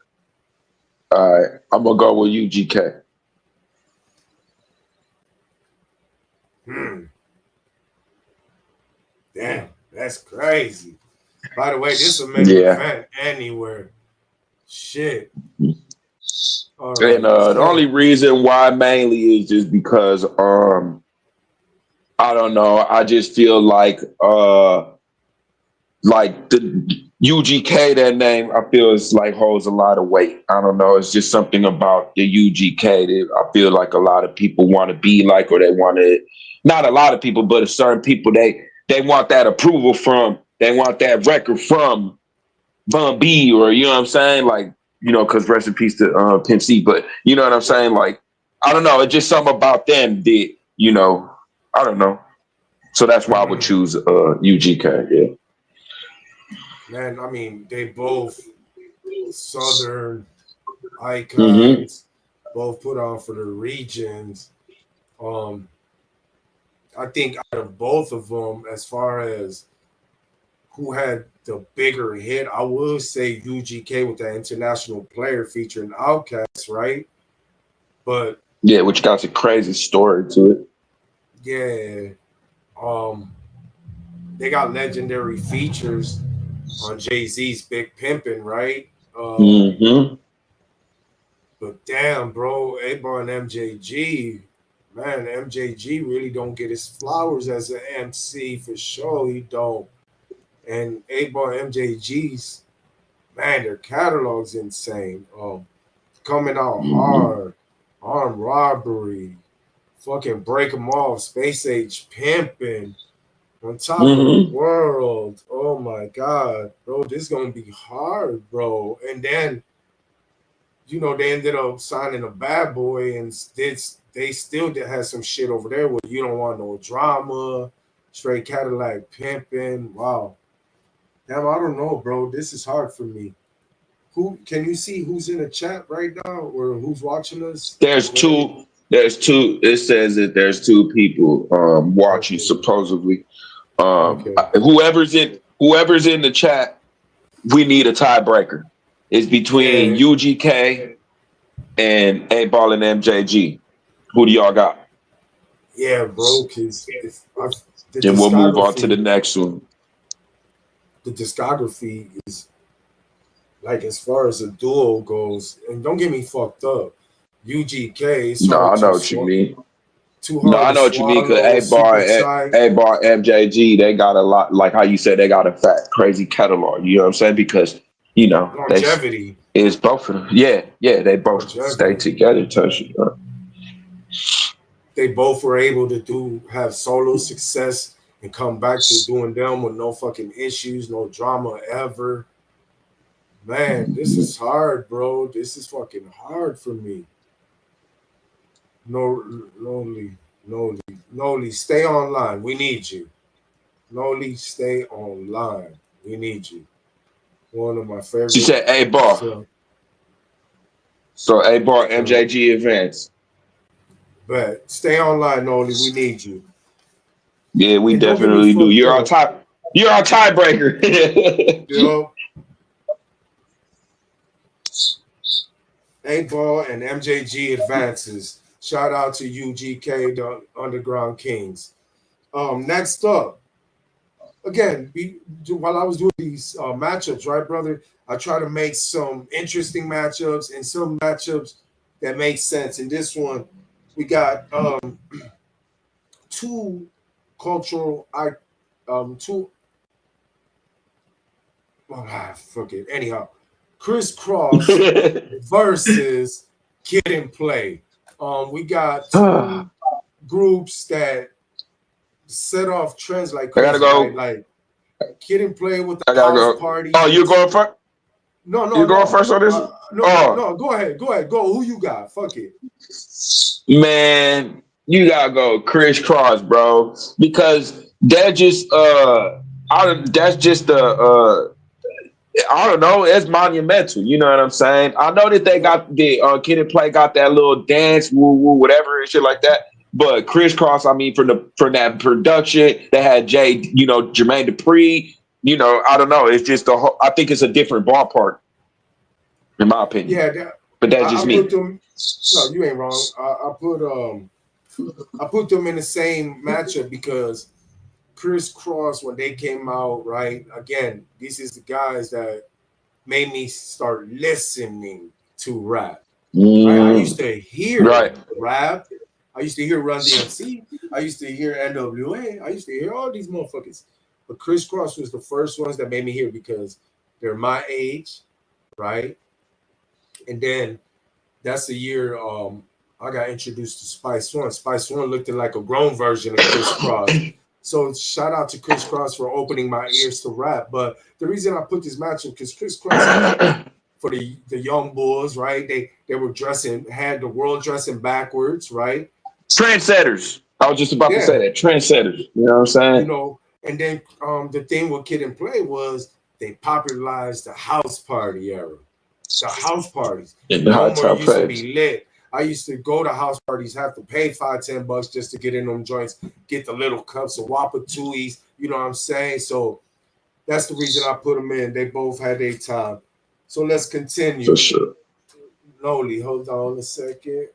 All right. I'm gonna go with UGK. Hmm. Damn, that's crazy. By the way, this a main Yeah. event anywhere. Shit. All And right. the only So reason why mainly is just because I don't know. I just feel like the UGK, that name, I feel it's like holds a lot of weight. I don't know. It's just something about the UGK that I feel like a lot of people want to be like, or they want to, not a lot of people, but a certain people, they want that approval from, they want that record from Bun B, or you know what I'm saying? Like, you know, because rest in peace to Pimp C, but you know what I'm saying? Like, I don't know. It's just something about them that, you know, I don't know. So that's why I would choose UGK. Yeah. man, I mean, they both Southern Mm-hmm. icons, both put on for the regions. Um, I think out of both of them, as far as who had the bigger hit, I will say UGK with that international player featuring Outkast, right? But Yeah, which got a crazy story to it. yeah, um, they got legendary features on Jay Z's Big Pimpin', right? Mm-hmm. But damn, bro, A-Bar and MJG, man, MJG really don't get his flowers as an MC for sure. He don't. And A-Bar and MJG's, man, their catalog's insane. Coming out Mm-hmm. hard, armed robbery, fucking break 'em off, space age pimping, on top of the Mm-hmm. world. Oh my god, bro, this gonna be hard, bro. And then they ended up signing a bad boy, and they still did have some shit over there where you don't want no drama, straight Cadillac pimping. Wow, damn, I don't know, bro. This is hard for me. Who can you see who's in the chat right now, or who's watching us? There's Wait, two. There's two. It says that there's two people watching okay, supposedly. okay, Whoever's in the chat, we need a tiebreaker. It's between yeah, UGK and A Ball and MJG. Who do y'all got? yeah, bro. Cause if the Then we'll move on to the discography, next one. the discography is like as far as a duo goes, and don't get me fucked up. UGK, it's No, hard I to know what you mean. too No, hard I to know what you mean. Cause swallow. Super tight. A Bar, MJG, they got a lot. Like how you said, they got a fat, crazy catalog. You know what I'm saying? Because they Longevity, it's both of them. Yeah, yeah, they both stay longevity. together. Touch it. They both were able to have solo success and come back to doing them with no fucking issues, no drama ever. Man, this is hard, bro. This is fucking hard for me. No, Noli, Noli, stay online. We need you. Noli, stay online. We need you. One of my She favorite. said A Bar. So, So A Bar, so MJG advance. but stay online, Noli. We need you. Yeah, we And don't get me definitely do. fucked up. You're our tiebreaker. Yo, A Ball and MJG advances. Shout out to UGK, the Underground Kings. Next up, again, while I was doing these matchups, right, brother, I try to make some interesting matchups and some matchups that make sense. In this one, we got two cultural, two, fuck it. Anyhow, Chris Cross versus Kid and Play. We got I two groups that set off trends like gotta crazy, right? go. Like Kid and Play with I the gotta house go. Oh, you parties. going first? No, no, You going no. first on this? No, Oh no. Go ahead. Go ahead. Go. Who you got? Fuck it. man, you gotta go crisscross, bro. Because they're just that's just the I don't know. It's monumental. You know what I'm saying? I know that they got the Kid and Play got that little dance, woo woo, whatever and shit like that. But Crisscross, I mean, for that production, they had Jermaine Dupri. You know, I don't know. It's just I think it's a different ballpark, in my opinion. Yeah, but that's just I me. put them. No, you ain't wrong. I put them in the same matchup because Crisscross, when they came out, right? Again, these is the guys that made me start listening to rap. Right? I used to hear Right. rap. I used to hear Run DMC. I used to hear NWA. I used to hear all these motherfuckers. But Crisscross was the first ones that made me hear because they're my age, right? And then that's the year I got introduced to Spice One. Spice One looked like a grown version of Crisscross. So shout out to Crisscross for opening my ears to rap. But the reason I put this matchup because Crisscross for the young bulls, right? They were had the world dressing backwards, right? Trendsetters. I was just about to say that. Trendsetters. You know what I'm saying? And then the thing with Kid and Play was they popularized the house party era. The house parties. Homer used to be lit. I used to go to house parties, have to pay $5-10 just to get in them joints, get the little cups of Wapatuis, you know what I'm saying? So that's the reason I put them in. They both had their time. So let's continue. For sure. Noli, hold on a second.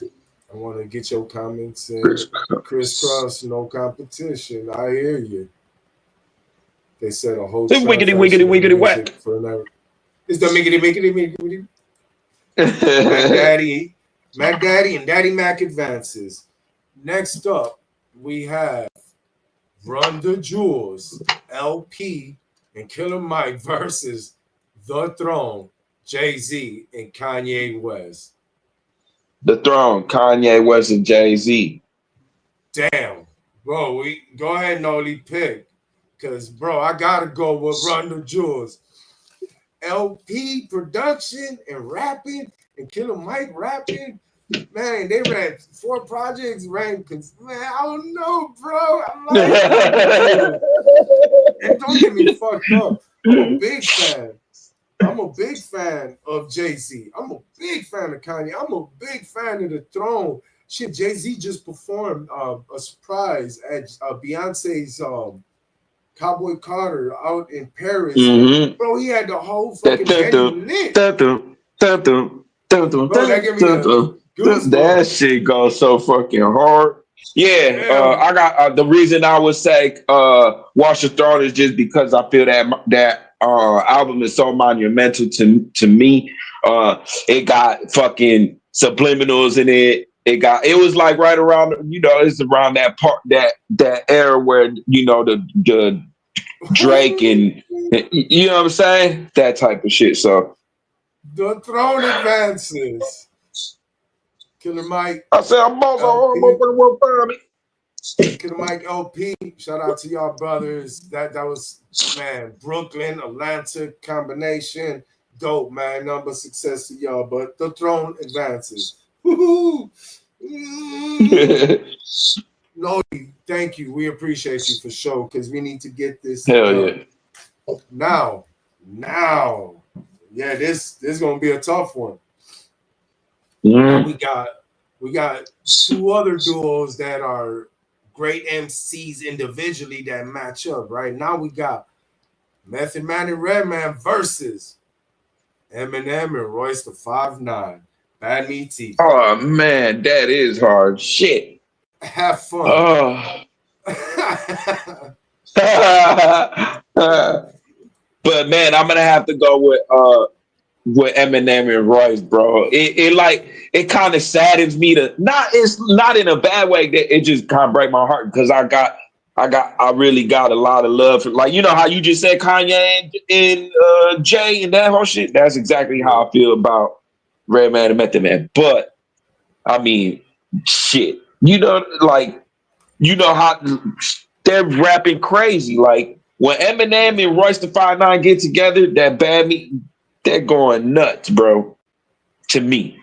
I want to get your comments in. Crisscross, no competition. I hear you. They said a whole wiggity whack. It's the miggity. Mac Daddy and Daddy Mac advances. Next up, we have Run the Jewels, LP, and Killer Mike versus The Throne, Jay-Z and Kanye West. The Throne, Kanye West and Jay-Z. Damn. Bro, we go ahead and only pick. Because, bro, I got to go with Run the Jewels. LP production and rapping and Killer Mike rapping. Man, they ran 4 projects, man, I don't know, bro. I like it. And don't get me fucked up. I'm a big fan. I'm a big fan of Jay-Z. I'm a big fan of Kanye. I'm a big fan of The Throne. Shit, Jay-Z just performed a surprise at Beyonce's Cowboy Carter out in Paris. Mm-hmm. Bro, he had the whole fucking venue lit. Bro, that give me that shit goes so fucking hard. Yeah, I got the reason I would say Watch the Throne is just because I feel that album is so monumental to me. It got fucking subliminals in it. It was like right around, it's around that part that era where the Drake and you know what I'm saying, that type of shit. So The Throne advances. Killer Mike. I said I'm Killer Mike LP. Shout out to y'all brothers. That was, man, Brooklyn, Atlanta combination. Dope, man. Number success to y'all. But The Throne advances. Woo-hoo. No, thank you. We appreciate you for sure because we need to get this. Hell yeah. Now. Yeah, this is gonna be a tough one. We got 2 other duos that are great MCs individually that match up. Right now we got Method Man and Redman versus Eminem and Royce the 5'9". Bad Meat TV. Oh man, that is hard shit. Have fun. Oh. But man, I'm gonna have to go with Eminem and Royce, bro. It kind of saddens me it's not in a bad way, that it just kind of break my heart because I really got a lot of love for, like, you know how you just said Kanye and Jay and that whole shit. That's exactly how I feel about Redman and Method Man. But I mean, shit, how they're rapping crazy. Like when Eminem and Royce the 5'9" get together, that Bad Meat, they're going nuts, bro. To me.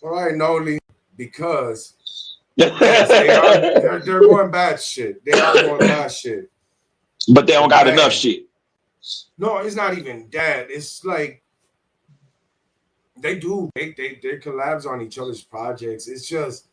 All right, Noli, because Yes, they are. They're going bad shit. They are going bad shit. But they don't But got enough man, shit. no, it's not even that. It's like they do. They collabs on each other's projects. It's just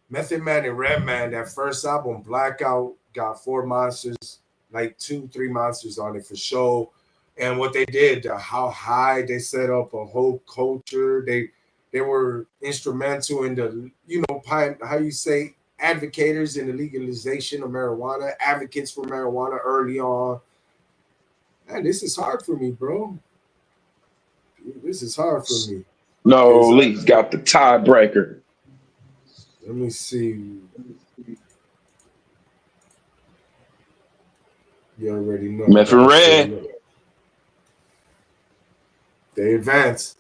Method Man and Redman. That first album, Blackout, got 4 monsters, like 2, 3 monsters on it for sure. And what they did, how high they set up a whole culture. They were instrumental in the how you say advocates in the legalization of marijuana, advocates for marijuana early on. Man, this is hard for me, bro. This is hard for me No, because Lee's got the tiebreaker. let me see. You already know. I Meth and gotta say, Red. look, they advance,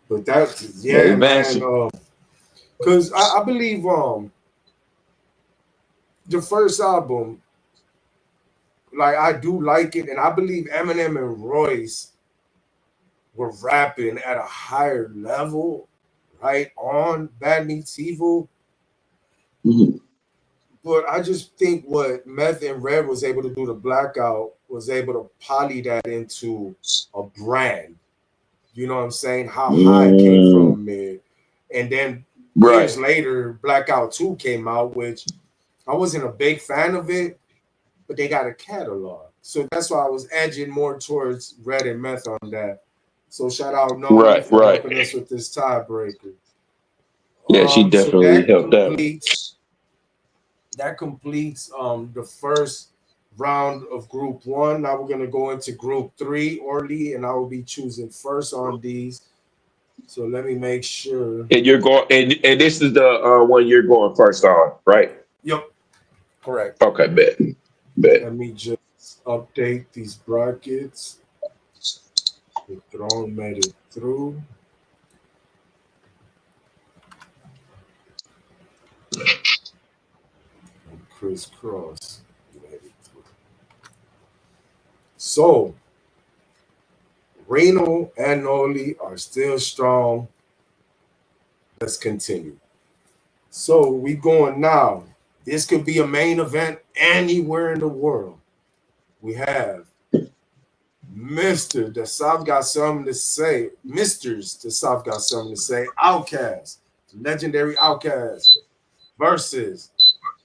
but that's They yeah, man. advancing. Because I believe the first album, like I do like it, and I believe Eminem and Royce were rapping at a higher level, right on Bad Meets Evil. Mhm. But I just think what Meth and Red was able to do to Blackout was able to poly that into a brand. You know what I'm saying? How high it came Mm, from mid. And then right. years later, Blackout 2 came out, which I wasn't a big fan of it, but they got a catalog. So that's why I was edging more towards Red and Meth on that. So shout out Noli Right. for Right. helping us with this tiebreaker. Yeah, she So definitely helped out. that completes the first round of group one. Now we're gonna go into group three, Orly, and I will be choosing first on these. So let me make sure. And you're going, and this is the one you're going first on, right? Yep, correct. Okay, bet, bet. Let me just update these brackets. The throne made it through. And crisscross made it through. So Reno and Noli are still strong. Let's continue. So we going now. This could be a main event anywhere in the world. We have Mr. The South got something to say. Misters The South got something to say. Outcast, the legendary Outcast versus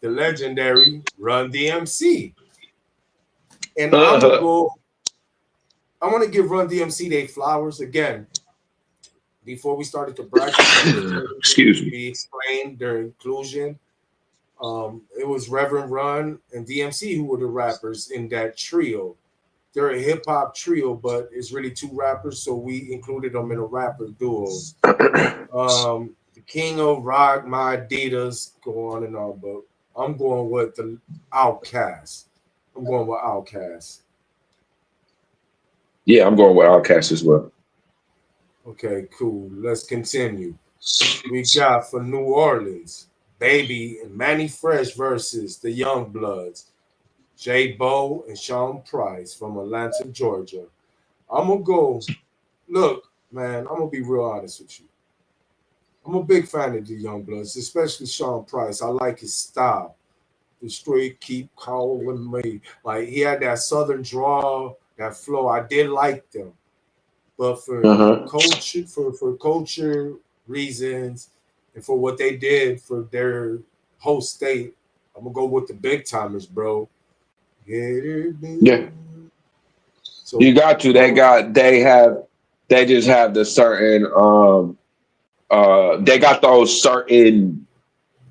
the legendary Run DMC. And I'm gonna Uh-huh. go. I want to give Run DMC their flowers again. Before we started the brackets, I just heard Excuse me. be explained their inclusion. It was Reverend Run and DMC who were the rappers in that trio. They're a hip hop trio, but it's really two rappers, so we included them in the rapper duos. The King of Rock, My Adidas, go on and on, but I'm going with the Outcast. I'm going with Outcast. Yeah, I'm going with Outcast as well. Okay, cool. Let's continue. We got for New Orleans, Baby and Manny Fresh versus the Young Bloods, J Bo and Sean Price from Atlanta, Georgia. I'm gonna go. Look, man, I'm gonna be real honest with you. I'm a big fan of the Young Bloods, especially Sean Price. I like his style. The street keep calling me. Like he had that southern drawl, that flow. I did like them. But for Uh-huh. culture reasons and for what they did for their whole state, I'm gonna go with the big timers, bro. Get it, Yeah, man. you So got to. They just have the certain they got those certain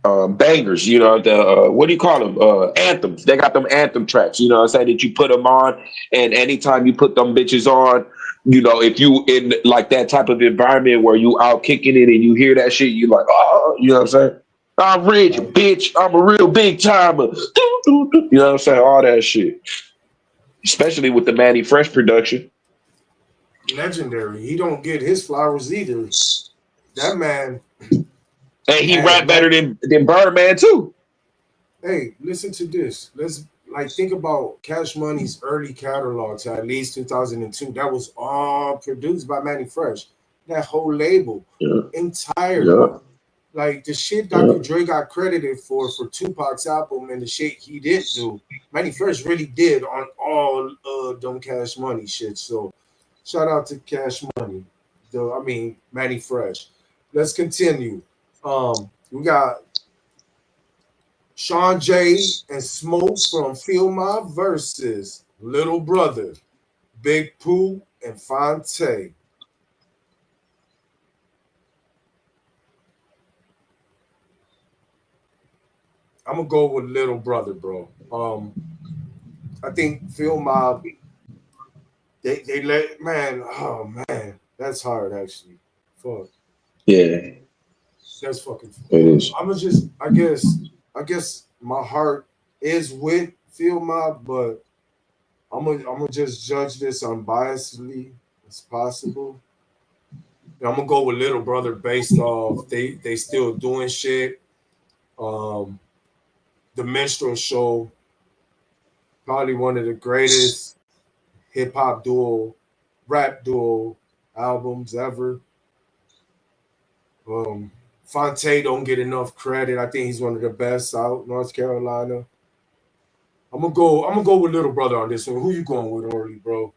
bangers, the what do you call them? Anthems. They got them anthem tracks, what I'm saying, that you put them on, and anytime you put them bitches on, if you in like that type of environment where you out kicking it and you hear that shit, you like, oh, you know what I'm saying? I'm rich, like bitch. I'm a real big timer. You know what I'm saying? All that shit, especially with the Manny Fresh production. legendary. He don't get his flowers either. That man And he had rap better than Birdman too. hey, listen to this. Let's like think about Cash Money's early catalog to at least 2002. That was all produced by Manny Fresh. That whole label Yeah, entirely. yeah. Like the shit Dr. Dre got credited for Tupac's album and the shit he didn't do. Manny Fresh really did on all them Cash Money shit. So shout out to Cash Money. I mean Manny Fresh. Let's continue. We got Sean J and Smoke from Feel My versus Little Brother, Big Pooh, and Fonte. I'm gonna go with Little Brother, bro. I think Feel My they let man. Oh man, that's hard actually. Fuck, Yeah, that's fucking. it is. I'm gonna just I guess my heart is with Feel My, but I'm gonna just judge this unbiasedly as possible. And I'm gonna go with Little Brother based off they still doing shit. Um, the Minstrel Show, probably one of the greatest hip hop duo, rap duo albums ever. Fonte don't get enough credit. I think he's one of the best out North Carolina. I'm gonna go with Little Brother on this one. Who you going with, Orly, bro?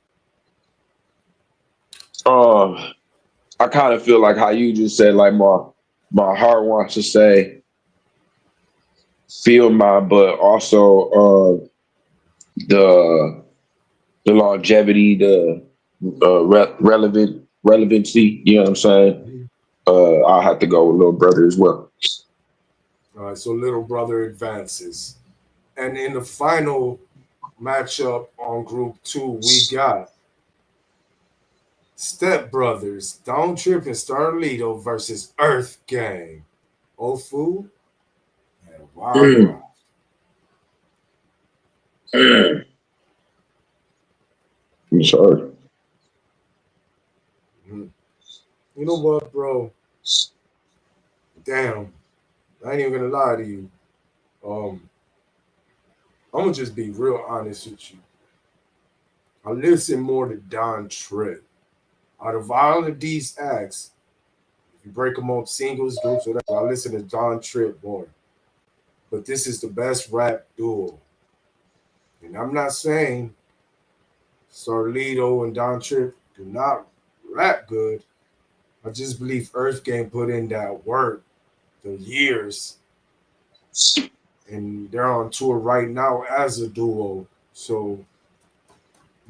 Um, I kind of feel like how you just said, like my heart wants to say feel my, but also the the longevity, the relevancy. You know what I'm saying? Mhm. I'll have to go with Little Brother as well. All right, so Little Brother advances. And in the final matchup on Group 2, we got Step Brothers, Don't Trip and Starlito versus Earth Gang. Ofu and Wagwan. Mm. Mm. I'm sorry. Mhm. You know what, bro? Damn, I ain't even gonna lie to you. Um, I'm gonna just be real honest with you. I listen more to Don Trip. Out of all of these acts, if you break them up singles, groups, whatever, I listen to Don Trip more. But this is the best rap duo. And I'm not saying Sarlito and Don Trip do not rap good. I just believe Earth Gang put in that work, the years, and they're on tour right now as a duo. So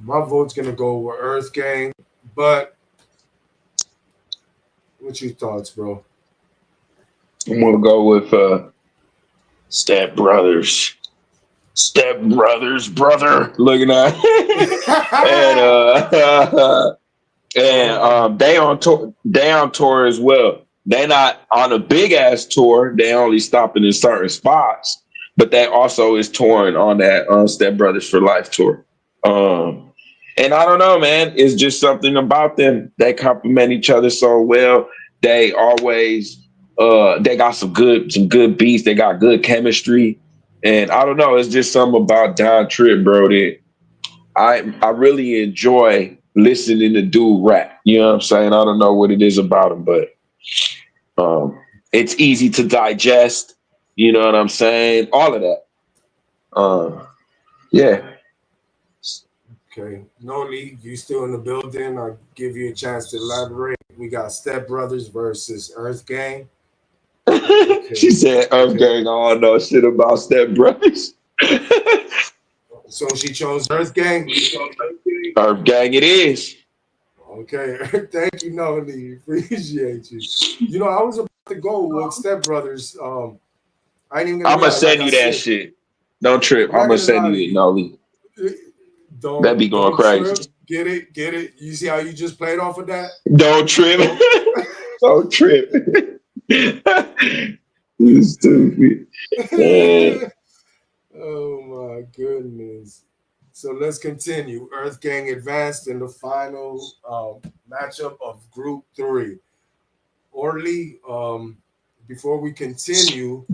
my vote's gonna go with Earth Gang. But what's your thoughts, bro? I'm gonna go with Step Brothers. Step Brothers, brother. Looking at and and um, they on tour. They on tour as well. They not on a big ass tour. They only stopping in certain spots, but they also is touring on that Step Brothers for Life tour. Um, and I don't know, man. It's just something about them. They complement each other so well. They always they got some good beats. They got good chemistry. And I don't know. It's just something about Don Trip, bro. That I really enjoy listening to dude rap. You know what I'm saying? I don't know what it is about him, but um, it's easy to digest. You know what I'm saying? All of that. Yeah. okay. Noli, you still in the building? I'll give you a chance to elaborate. We got Step Brothers versus Earth Gang. She Okay. said, "I'm Okay. getting all no shit about Step Brothers." So she chose Earth Gang. Herb gang, it is. Okay. Thank you, Noli. Appreciate you. You know, I was about to go with Step Brothers. I ain't even gonna I'm gonna lie. Like send I you that said, shit. Don't trip. I'm I'm not gonna gonna send lie to you it, you. Nolly. That be going Don't trip. crazy. Get it, get it. You see how you just played off of that? Don't trip. Don't. Don't trip. You stupid. Man. Oh my goodness. So let's continue. Earth Gang advanced in the final matchup of Group 3. Orly, before we continue,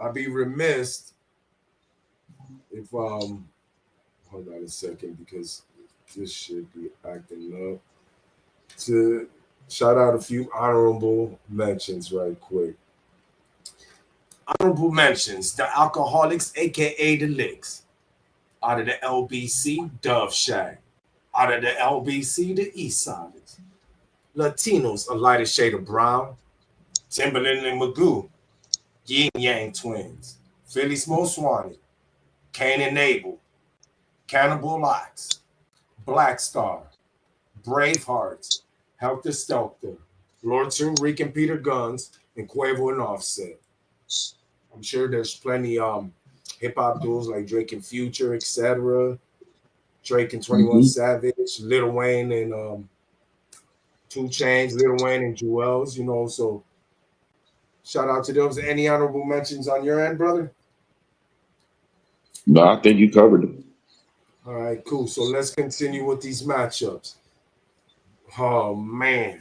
I'd be remiss if hold on a second because this should be acting up. To shout out a few honorable mentions right quick. Honorable mentions: the Alcoholics, aka the Licks. Out of the LBC, Dove Shack. Out of the LBC, the East Siders. Latinos, a lighter shade of brown. Timberland and Magoo, Yin Yang Twins. Philly Most Wanted, Cain and Abel, Cannibal Locks, Black Star, Bravehearts, Helter Skelter, Lord Tariq and Peter Guns, and Quavo and Offset. I'm sure there's plenty hip hop duels like Drake and Future, etc. Drake and 21 Mm-hmm. Savage, Lil Wayne and Two Chains, Lil Wayne and Jewels, so shout out to those. Any honorable mentions on your end, brother? No, I think you covered it. All right, cool. So let's continue with these matchups. Oh man.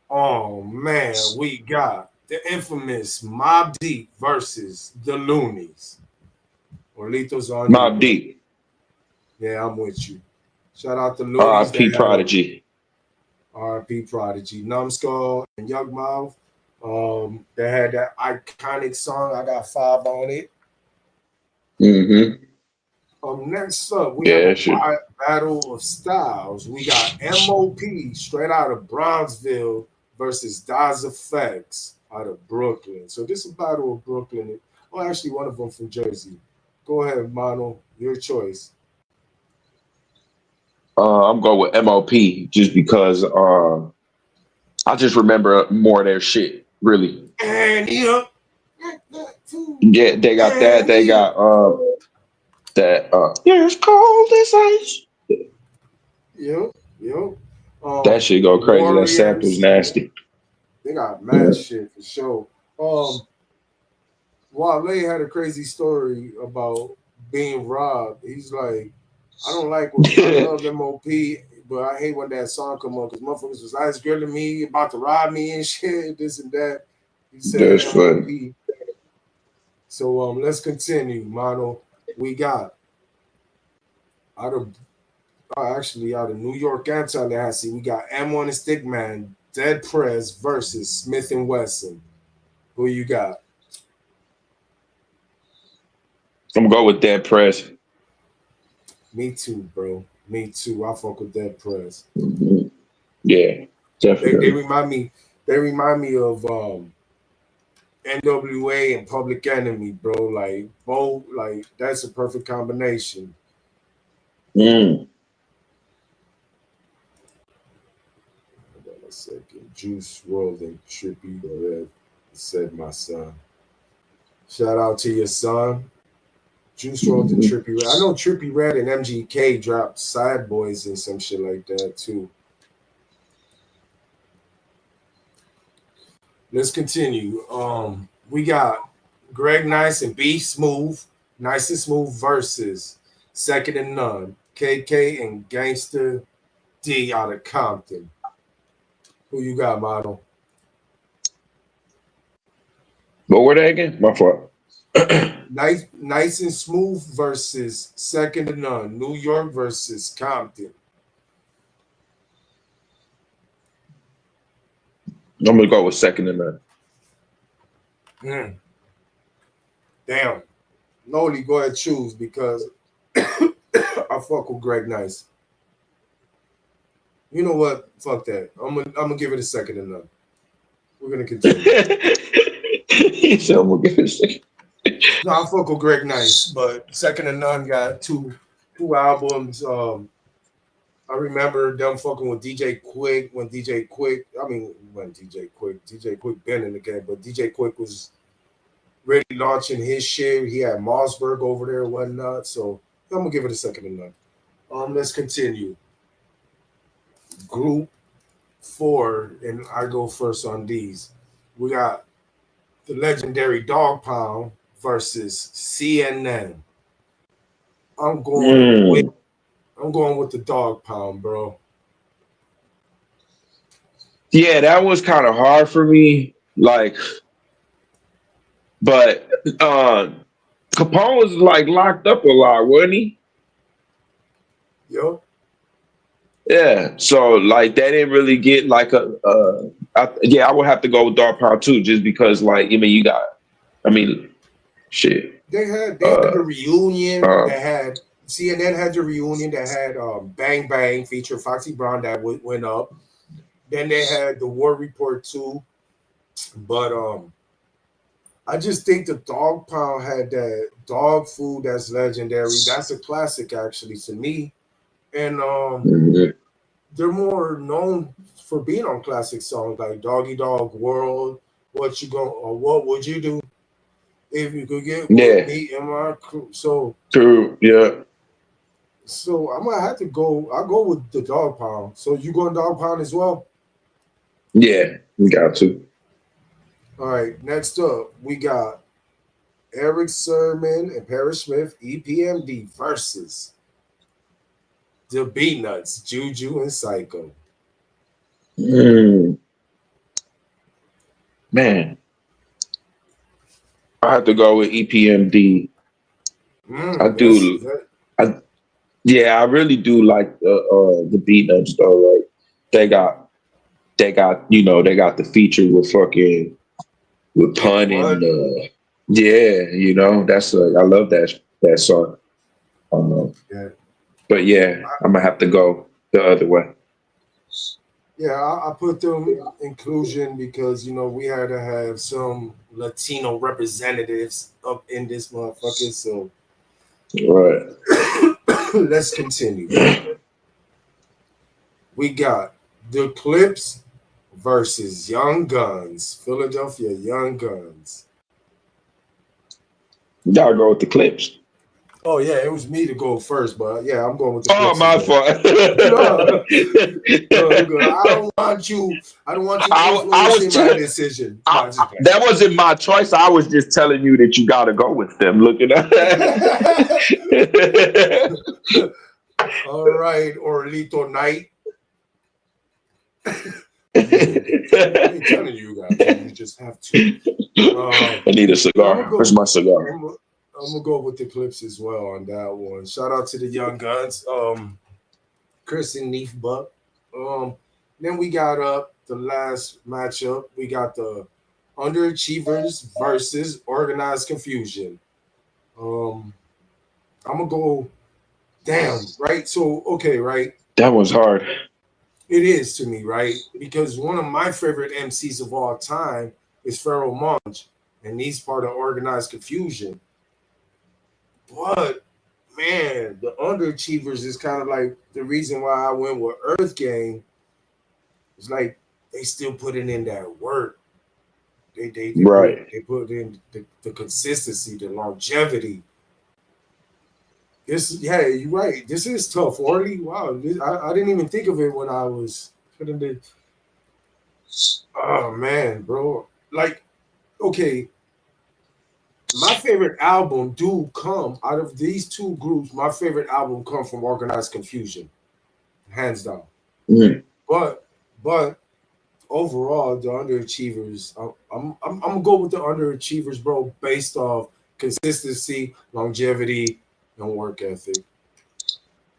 Oh man, we got the infamous Mob Deep versus the Loonies. Orlito's on you, Mob bro. Deep. Yeah, I'm with you. Shout out the Loonies R.I.P. that had Prodigy. RP Prodigy, Numbskull, and Young Mouth. They had that iconic song. I got 5 on it. Mm-hmm. Next up, we have Yeah, a shit. battle of styles. We got MOP straight out of Brownsville versus Daz Effects out of Brooklyn. So this is a battle of Brooklyn. Oh, actually, one of them from Jersey. Go ahead, Mono. Your choice. I'm going with MOP just because I just remember more of their shit, really. And yeah. Yeah, they got that. And They yeah. got that yeah, it's cold as ice. Yep. Yep. That shit The go crazy. That sample's Warriors. nasty. They got mad Yeah. shit for sure. Wale had a crazy story about being robbed. He's like, I don't like when I love MOP, but I hate when that song come on because motherfuckers was ice grilling me, about to rob me and shit, this and that. He said That's funny. MOP. So let's continue, Mono. We got out of actually out of New York and Tallahassee, we got M1 and Stickman, Dead Prez versus Smith and Wesson. Who you got? I'm gonna go with Dead Press. Me too, bro. Me too. I fuck with Dead Prez. Mm-hmm. Yeah, They definitely. remind me. They remind me of NWA and Public Enemy, bro. Like both, like that's a perfect combination. Mm. Hold on a second. Juice rolling, trippy red. Said my son. Shout out to your son. Juice rolled and Mm-hmm. Trippy Red. I know Trippy Red and MGK dropped Side Boys and some shit like that too. Let's continue. We got Greg Nice and B Smooth, Nice and Smooth versus Second and None, KK and Gangster D out of Compton. Who you got, model? What were they again? My fault. Nice and Smooth versus Second and None, New York versus Compton. I'm gonna go with Second and None. Mm, damn. Noli, go ahead choose because I fuck with Greg Nice. You know what? Fuck that. I'm gonna give it a second and none. We're gonna continue. So I'm gonna give it a second. No, I fuck with Greg Nice, but second and none got two albums. I remember them fucking with DJ Quick when DJ Quick. I mean, when DJ Quick, DJ Quick been in the game, but DJ Quick was really launching his shit. He had Mossberg over there and whatnot. So I'm gonna give it a second and none. Let's continue. Group 4, and I go first on these. We got the legendary Dog Pound versus CNN. I'm going with Mm. I'm going with the Dog Pound, bro. Yeah, that was kind of hard for me. Like, but Capone was like locked up a lot, wasn't he? Yo, Yeah. So like they didn't really get like yeah, I would have to go with Dog Pound too, just because like I mean you got I mean, shit. They had the reunion. Uh, They had CNN had the reunion. They had Bang Bang featuring Foxy Brown that went up. Then they had the War Report too. But I just think the Dog Pound had that dog food that's legendary. That's a classic actually to me. And mhm. they're more known for being on classic songs like Doggy Dog World, What You Go or What Would You Do If You Could Get With Yeah, Me and My Crew. true. Yeah, So I'm gonna have to go. I'll go with the Dog Pound. So you going Dog Pound as well? yeah. We got to. All right. Next up, we got Eric Sermon and Paris Smith, EPMD versus the Beatnuts, Juju and Psycho. Mm, man, I have to go with EPMD. I That's do. that. I Yeah, I really do like the beat ups though. Like they got they got the feature with fucking with Big pun and Pun. yeah, that's I love that song. Um, Yeah. but yeah, I'm gonna have to go the other way. Yeah, I put them inclusion because we had to have some Latino representatives up in this motherfucker. So Right. let's continue. We got the Clips versus Young Guns, Philadelphia Young Guns. You gotta go with the clips. Oh yeah, it was me to go first, but yeah, I'm going with the Oh, Clips as my well. fault. No, no, good. I don't want you. I don't want you I was influencing my decision. No, I just that wasn't my choice. I was just telling you that you gotta go with them. Looking at All right, Orlito Knight. I ain't telling you guys. You just have to. I need a Yeah, I'm gonna cigar. Where's go. my cigar? I'm gonna go with the Clips as well on that one. Shout out to the Young Guns, Chris and Neef Buck. Um, then we got up the last matchup. We got the Underachievers versus Organized Confusion. Um, I'm gonna go. Damn, right? So okay, right? That was hard. It is to me, right? Because one of my favorite MCs of all time is Pharoah Monch, and he's part of Organized Confusion. But man, the Underachievers is kind of like the reason why I went with Earth Gang. It's like they still putting in that work. Right. They put in the consistency, the longevity. Yeah, you're right. This is tough, Orly. Wow, I didn't even think of it when I was putting the. Oh man, bro. Like, okay, my favorite album do come out of these two groups. My favorite album come from Organized Confusion, hands down. Mm. But but overall, the underachievers, I'm gonna go with the underachievers, bro, based off consistency, longevity, and work ethic.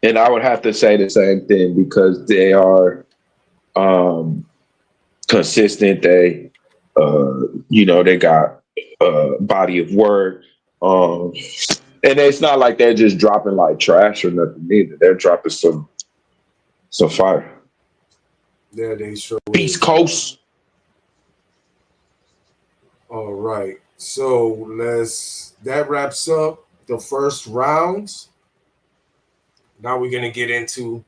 And I would have to say the same thing because they are um, consistent. They got a body of work. Um, and it's not like they're just dropping like trash or nothing either. They're dropping some fire. Yeah, they sure East is. Coast. All right. So that wraps up the first rounds. Now we're gonna get into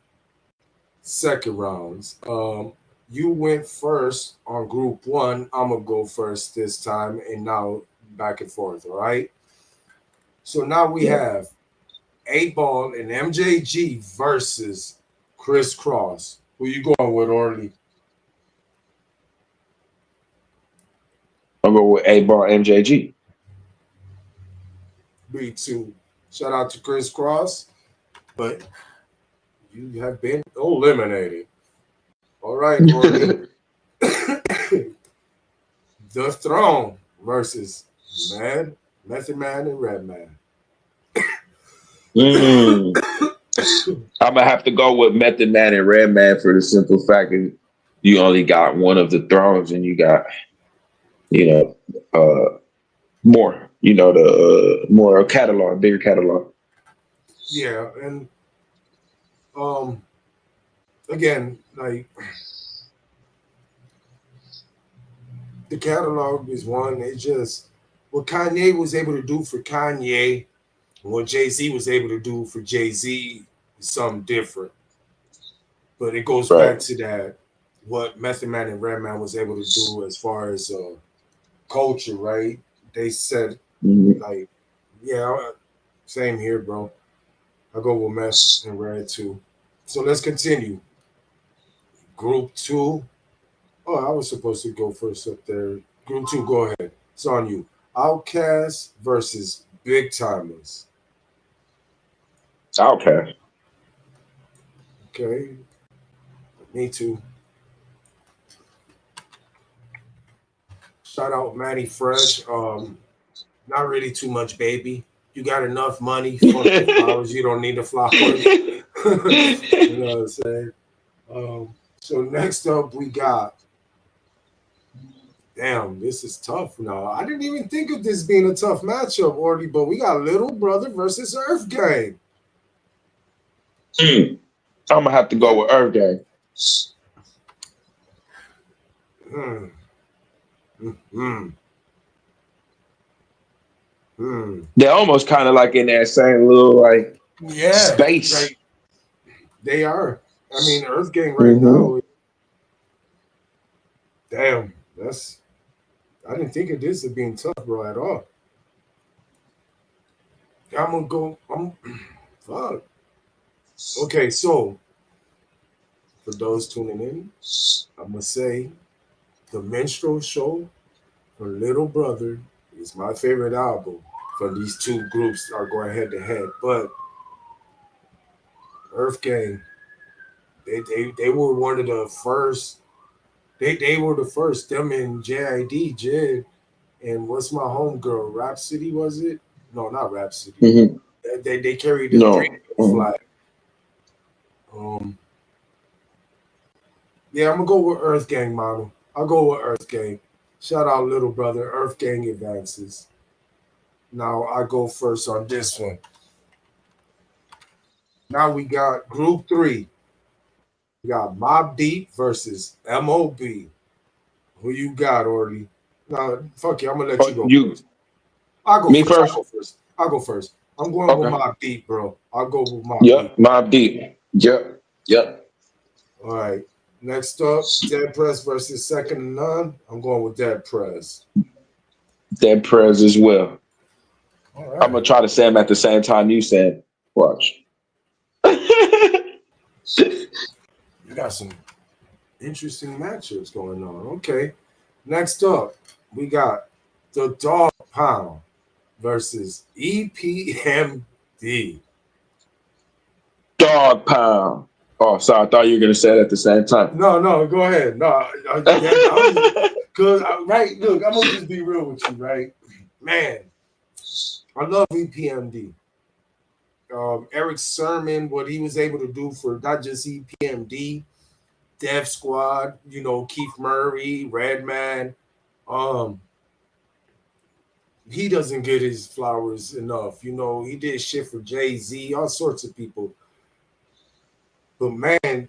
second rounds. You went first on group one. I'm gonna go first this time, and now back and forth. All right. So now we Yeah. have 8 Ball and MJG versus Chris Cross. Who you going with, Orly? I'll go with A Bar MJG. B2. Shout out to Chris Cross, but you have been eliminated. All right, Orly. The Throne versus Method Man, and Redman. Mm. I'm gonna have to go with Method Man and Redman for the simple fact that you only got one of the thrones, and you got, you know, more. You know, the more catalog, bigger catalog. Yeah, and um, again, like the catalog is one. It just what Kanye was able to do for Kanye, and what Jay Z was able to do for Jay Z is something different. But it goes back Right. to that what Method Man and Redman was able to do as far as culture, right? They said Mhm. like, yeah, same here, bro. I go with Meth and Red too. So let's continue. Group two. Oh, I was supposed to go first up there. Group two, go ahead. It's on you. Outcast versus Big Timers. Okay. Okay, me too. Shout out Manny Fresh. Not really too much, baby. You got enough money. Fuck the flowers. You don't need the flowers. You know what I'm saying? So next up, we got. Damn, this is tough now. I didn't even think of this being a tough matchup, Orly, but we got Little Brother versus Earth Gang. I'm gonna have to go with Earth Gang. Hmm. Hmm. Hmm. They're almost kind of like in that same little like Yeah, space. like they are. I mean, Earth Gang right Hmm. now. Damn, that's. I didn't think of this as being tough, bro, at all. I'm gonna go. I'm. Fuck. Okay, so for those tuning in, I'm gonna say the Minstrel Show for Little Brother is my favorite album. For these two groups are going head to head, but Earth Gang, they were one of the first. They were the first. Them and JID, Jid, and what's my homegirl? Rhapsody was it? No, not Rhapsody. Hmm. They carried the three No. flag. Um, yeah, I'm gonna go with Earth Gang model. I'll go with Earth Gang. Shout out Little Brother. Earth Gang advances. Now I go first on this one. Now we got Group Three. We got Mob Deep versus MOB. Who you got, Orly? No, fuck you. I'm gonna let you Oh, go you first. I'll go me first. I'll first. go first. I'll go first. I'm going with Okay. Mob Deep, bro. I'll go with Mob Deep. Yep. Mob Deep. Yep. Yep. All right. Next up, Dead Press versus Second to None. I'm going with Dead Press. Dead prayers as well. All I'm gonna right. try to say them at the same time you said. Watch. You got some interesting matchups going on. Okay. Next up, we got the Dog Pound versus EPMD. Dog pound. Oh, sorry. I thought you were gonna say it at the same time. No, no, go ahead. No, yeah, I'm just because right. Look, I'm gonna just be real with you, right? Man, I love EPMD. Eric Sermon, what he was able to do for not just EPMD, Def Squad, Keith Murray, Redman. Um, he doesn't get his flowers enough. He did shit for Jay Z, all sorts of people. But man,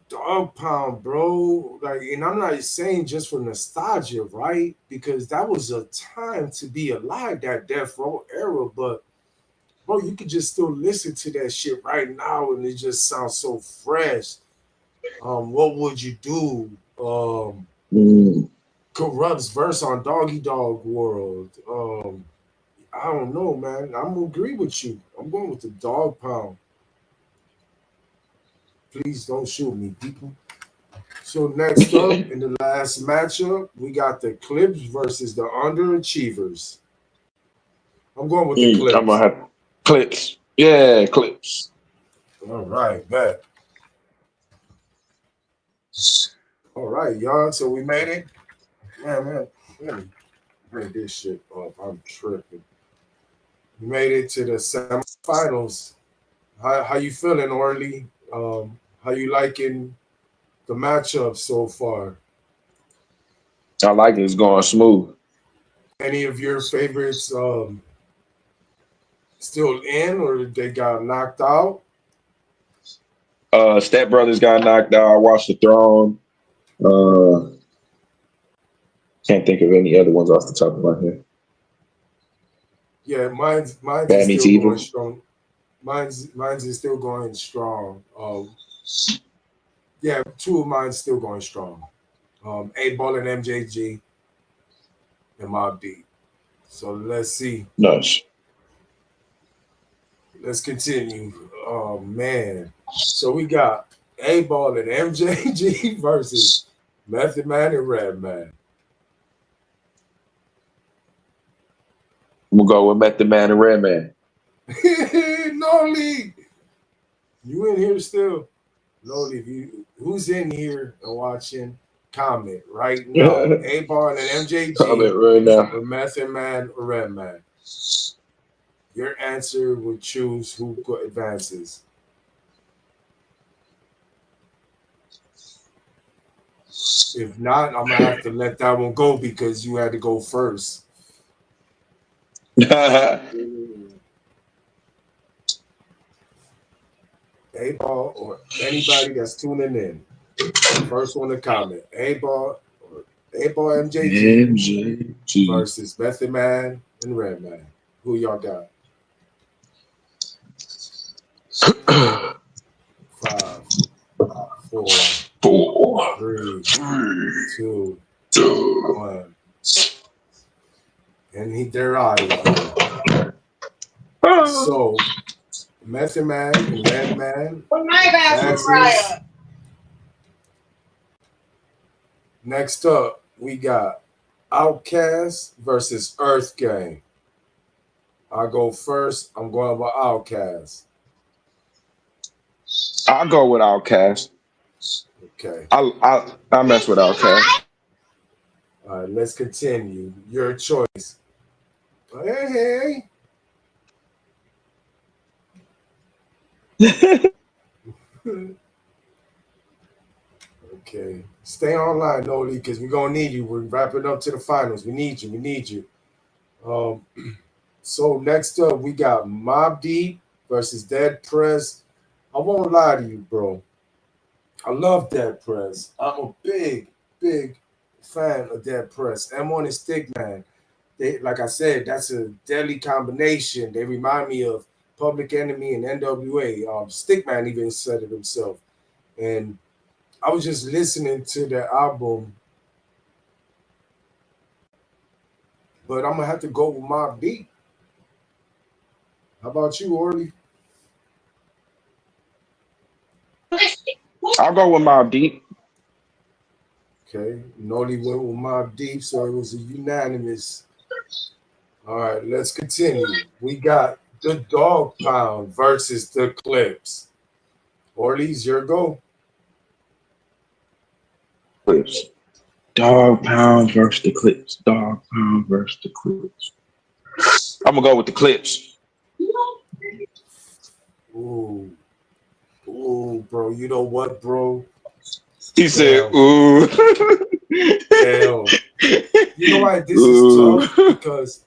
Dog Pound, bro. Like, and I'm not saying just for nostalgia, right? Because that was a time to be alive, that Death Row era. But bro, you could just still listen to that shit right now, and it just sounds so fresh. What would you do? Mm. Corrupt's verse on Doggy Dog World. I don't know, man. I'm gonna agree with you. I'm going with the Dog Pound. Please don't shoot me, people. So next up in the last matchup, we got the Clips versus the Underachievers. I'm going with the I'm gonna Clips. have clips. Yeah, clips. All right, bet. All right, y'all. So we made it. Man, let me bring this shit up. I'm tripping. We made it to the semifinals. How you feeling, Orly? How you liking the matchup so far? I like it. It's going smooth. Any of your favorites still in, or they got knocked out? Step Brothers got knocked out. I watched The Throne. Uh, can't think of any other ones off the top of my head. Yeah, mine's is Bad Meets still going Evil. strong. Mine's is still going strong. Yeah, two of mine's still going strong. A Ball and MJG and Mob Deep. So let's see. Nice. Let's continue. Oh man. So we got A Ball and MJG versus Method Man and Red Man. We'll go with Method Man and Redman. No league. You in here still? No league. Who's in here and watching? Comment right now. A Ball and MJG Comment right now. or Method Man or Red Man. Your answer would choose who advances. If not, I'm gonna have to let that one go because you had to go first. A Ball or anybody that's tuning in. First one to comment. A Ball or A Ball MJG MJG. versus Method Man and Red Man. Who y'all got? 5, 4, 4, 3, 3, 2, 2. 1. And they're out of here. So Method Man and Red Man. Next up, we got Outkast versus Earth Gang. I go first. I'm going with Outkast. I'll go with Outkast. Okay. I mess with Outkast. All right, let's continue. Your choice. Hey. Okay. Stay online, Noli, because we're gonna need you. We're wrapping up to the finals. We need you. We need you. So next up we got Mob Deep versus Dead Press. I won't lie to you, bro. I love Dead Press. I'm a big fan of Dead Press. M1 and Stickman. They, like I said, that's a deadly combination. They remind me of Public Enemy and NWA. Stickman even said it himself. And I was just listening to the album, but I'm gonna have to go with Mob Deep. How about you, Orly? I'll go with Mob Deep. Okay, Noli went with Mob Deep, so it was a unanimous. All right, let's continue. We got the Dog Pound versus the Clips. Orly's your go. Clips. Dog Pound versus the Clips. Dog Pound versus the Clips. I'm gonna go with the Clips. Ooh, bro. You know what, bro? He said, Damn. "Ooh." Damn. You know why this Ooh. is tough? Because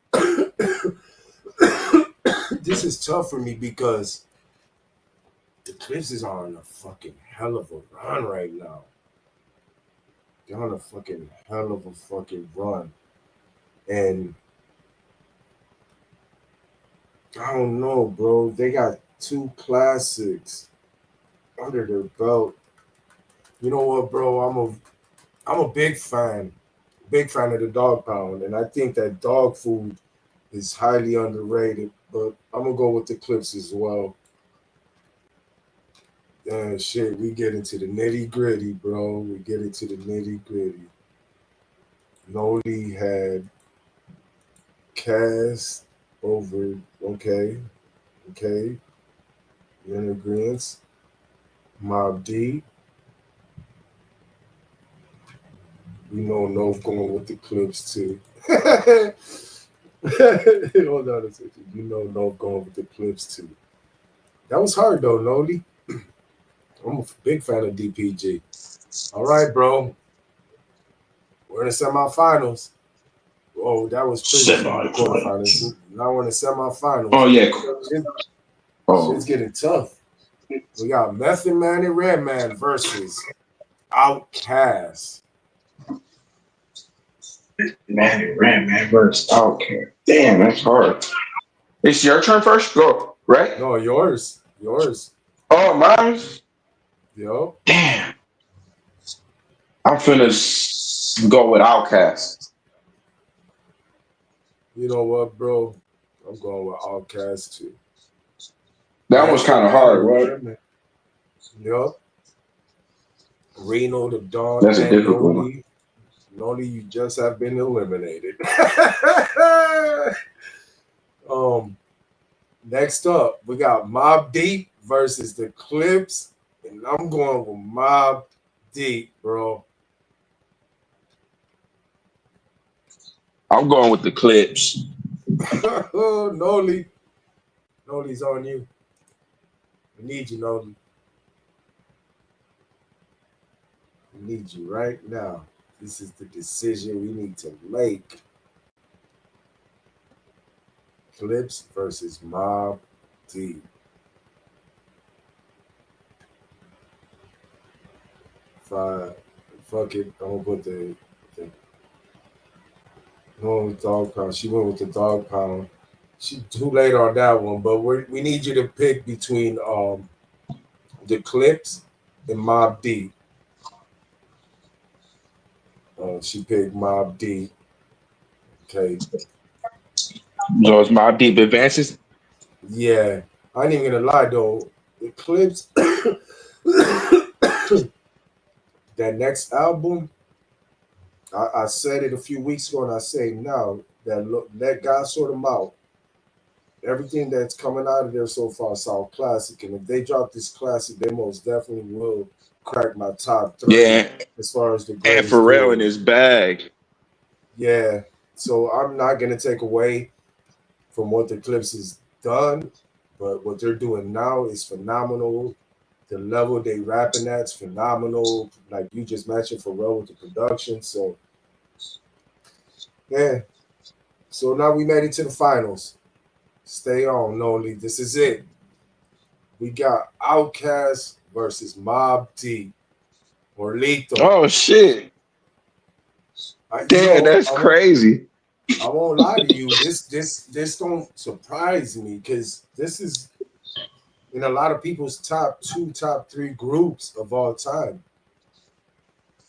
this is tough for me because the Clips is on a fucking hell of a run right now. They're on a fucking hell of a fucking run. And I don't know, bro. They got 2 classics under their belt. You know what, bro? I'm a big fan of the Dog Pound, and I think that dog food is highly underrated. But I'm gonna go with the Clips as well. Shit, we get into the nitty gritty, bro. We get into the nitty gritty. Noli had cast over. Okay, you're in agreement. Mob D. We know Nov going with the Clips too. Hold on a second. You know Nov going with the Clips too. That was hard though, Noli. I'm a big fan of DPG. All right, bro. We're in the semifinals. Oh, that was previously the quarterfinals. Semi-finals. Now we're in the Oh semifinals. yeah. Shit, shit's Oh, getting tough. We got Method Man and Redman versus Outkast. man, man versus okay. Damn, that's hard. It's your turn first. Go right. No, yours. Yours. Oh, mine. Yo. Damn. I'm finna go with Outcast. You know what, bro? I'm going with Outkast too. That was Method kind of Man hard, and right? Redman. Yo. Reno the Dawn That's a and difficult one. Noli. Noli, you just have been eliminated. um, next up, we got Mob Deep versus the Clips, and I'm going with Mob Deep, bro. I'm going with the Clips. Noli, Noli's on you. We need you, Noli. We need you right now. This is the decision we need to make. Clips versus Mob Deep. Five. Fuck it. I'm gonna put the no dog pound. She went with the dog pound. She too late on that one, but we need you to pick between the Clips and Mob Deep. She picked Mob Deep. Okay. So it's my deep advances. Yeah. I ain't even gonna lie though. The Clips that next album, I said it a few weeks ago and I say now that look let God sort them out. Everything that's coming out of there so far sound classic. And if they drop this classic, they most definitely will crack my top three Yeah, as far as the and greatest Pharrell in duos. his bag. Yeah. So I'm not gonna take away from what the Clips has done, but what they're doing now is phenomenal. The level they rapping at's phenomenal. Like you just mentioned Pharrell with the production. So yeah. So now we made it to the finals. Stay on, Noli. This is it. We got Outkast versus Mob Deep or Lethal. Oh shit! You Damn, know, that's crazy. I won't lie to you. This don't surprise me because this is in a lot of people's top two, top three groups of all time.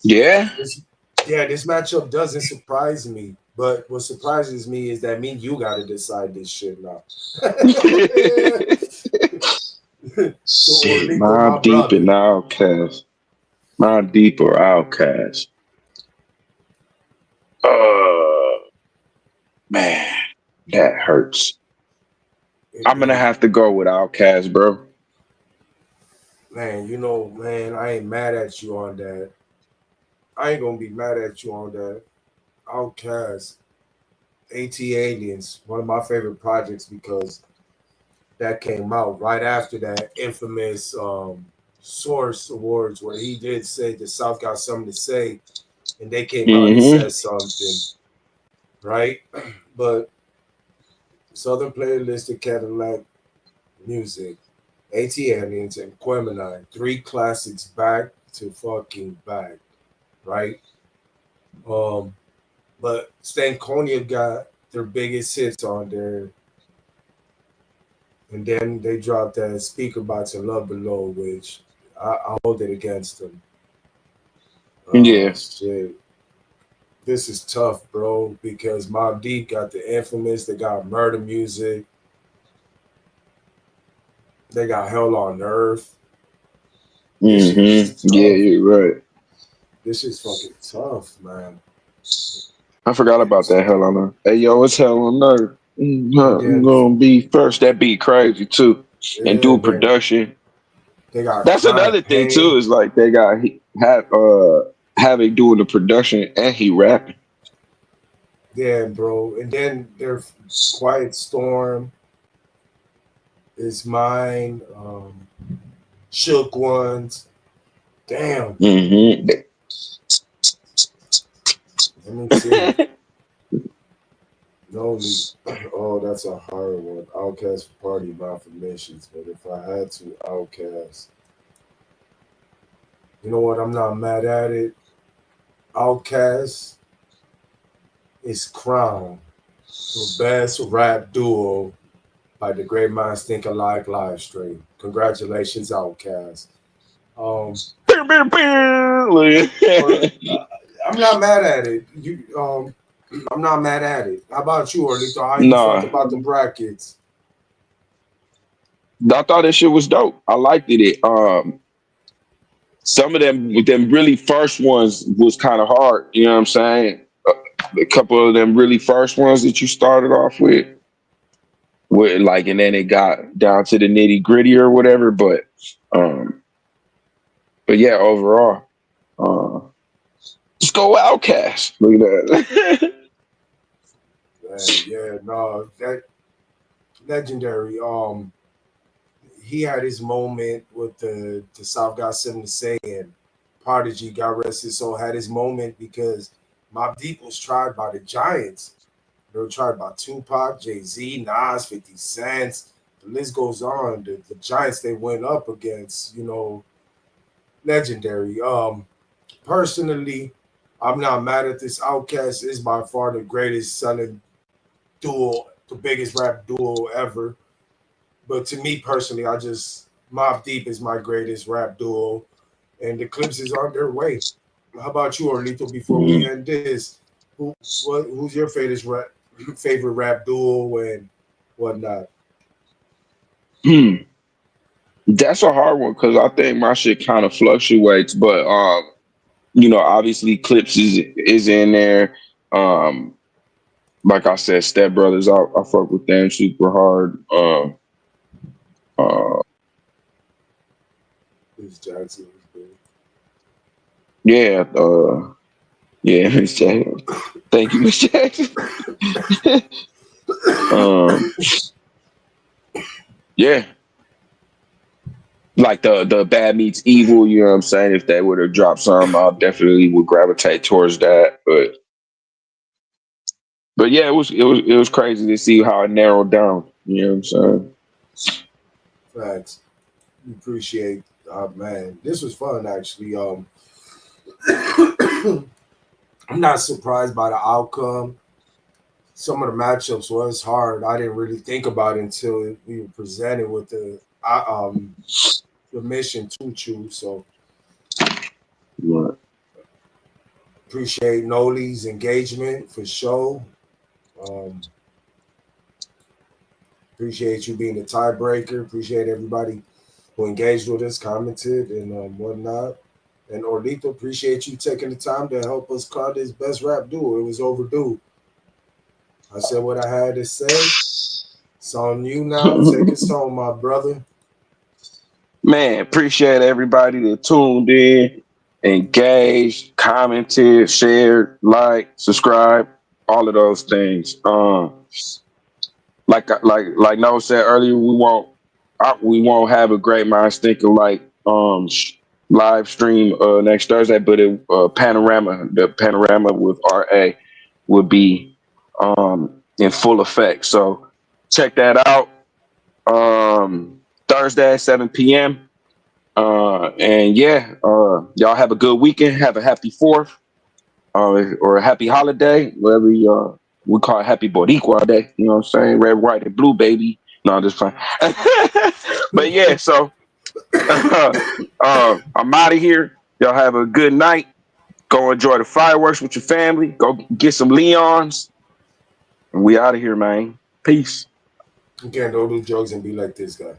Yeah. This, yeah, this matchup doesn't surprise me. But what surprises me is that me and you got to decide this shit now. So, or Shit, Lethal, my Mob Deep brother. and Outcast. Mob Deep or Outcast. Uh, man, that hurts. It I'm gonna does. have to go with Outcast, bro. Man, you know, man, I ain't mad at you on that. I ain't gonna be mad at you on that. Outcast, AT Aliens, one of my favorite projects because that came out right after that infamous Source Awards where he did say the South got something to say, and they came out and Mm-hmm. said something, right? But Southern Playalistic Cadillac Music, AT Aliens, and Quemini, three classics back to fucking back, right? Um, but Stankonia got their biggest hits on there. And then they dropped that Speaker Box and Love Below, which I hold it against them. Yeah. Shit. This is tough, bro, because Mobb Deep got the infamous, they got murder music, they got Hell on Earth. This shit is Mm-hmm. Yeah, tough. you're right. This is fucking tough, man. I forgot about It's that Hell tough. on Earth. Hey, yo, it's Hell on Earth. And I'm then, gonna be first. That beat crazy too. And yeah, do man, production. they got That's Chronic another thing too. Pain. Is like they got having doing the production and he rapping. Yeah, bro. And then there's Quiet Storm is mine. Shook Ones. Damn. Mm-hmm. Let me see. No, oh, that's a hard one. Outcast for party malformations, but if I had to, Outcast. You know what? I'm not mad at it. Outcast is crowned the best rap duo by the Great Minds Think Alike live stream. Congratulations, Outcast. Um, or I'm not mad at it. I'm not mad at it. How about you, Orlito? How you felt Nah, about the brackets? I thought that shit was dope. I liked it. Some of them really first ones was kind of hard. You know what I'm saying? A couple of them really first ones that you started off with like, and then it got down to the nitty gritty or whatever. Um, but yeah, overall, uh, just go Outcast. Look at that. Man, yeah, no, that legendary. He had his moment with the South got something to say, and Prodigy, God rest his soul, had his moment because Mobb Deep was tried by the Giants. They were tried by Tupac, Jay Z, Nas, 50 Cent. The list goes on. The Giants they went up against, legendary. Personally, I'm not mad at this. Outcast is by far the greatest selling duo, the biggest rap duo ever. But to me personally, I just Mobb Deep is my greatest rap duo, and the Clips is on their way. How about you, Orlito? Before we Mm. end this, who's your favorite rap duo and whatnot? Hmm. That's a hard one because I think my shit kind of fluctuates, but obviously Clips is in there. Um, like I said, Step Brothers, I fuck with them super hard. Uh, Who's Jackson? yeah, yeah, Miss Jackson. Thank you, Miss Jackson. um, yeah, like the Bad Meets Evil. You know what I'm saying? If they would have dropped some, I definitely would gravitate towards that. But yeah, it was crazy to see how it narrowed down. You know what I'm saying? Facts. We appreciate. Man, this was fun actually. I'm not surprised by the outcome. Some of the matchups was hard. I didn't really think about it until we were presented with the mission to choose. So Right. appreciate Noli's engagement for sure. Um, appreciate you being the tiebreaker. Appreciate everybody who engaged with us, commented, and whatnot. And Orlito, appreciate you taking the time to help us crown this best rap duo. It was overdue. I said what I had to say. It's on you now. Take us home, my brother. Man, appreciate everybody that tuned in, engaged, commented, shared, liked, subscribed, all of those things. Like Noah said earlier, we won't have a Great Minds Think Alike live stream next Thursday, but the panorama with RA will be in full effect. So check that out. Thursday at 7 p.m. And yeah, y'all have a good weekend. Have a happy Fourth, or a happy holiday, whatever we call it, Happy Boricua Day. You know what I'm saying? Red, white, and blue, baby. No, I'm just fine. But yeah, so I'm out of here. Y'all have a good night. Go enjoy the fireworks with your family. Go get some Leons. And we out of here, man. Peace. You can't go do drugs and be like this guy.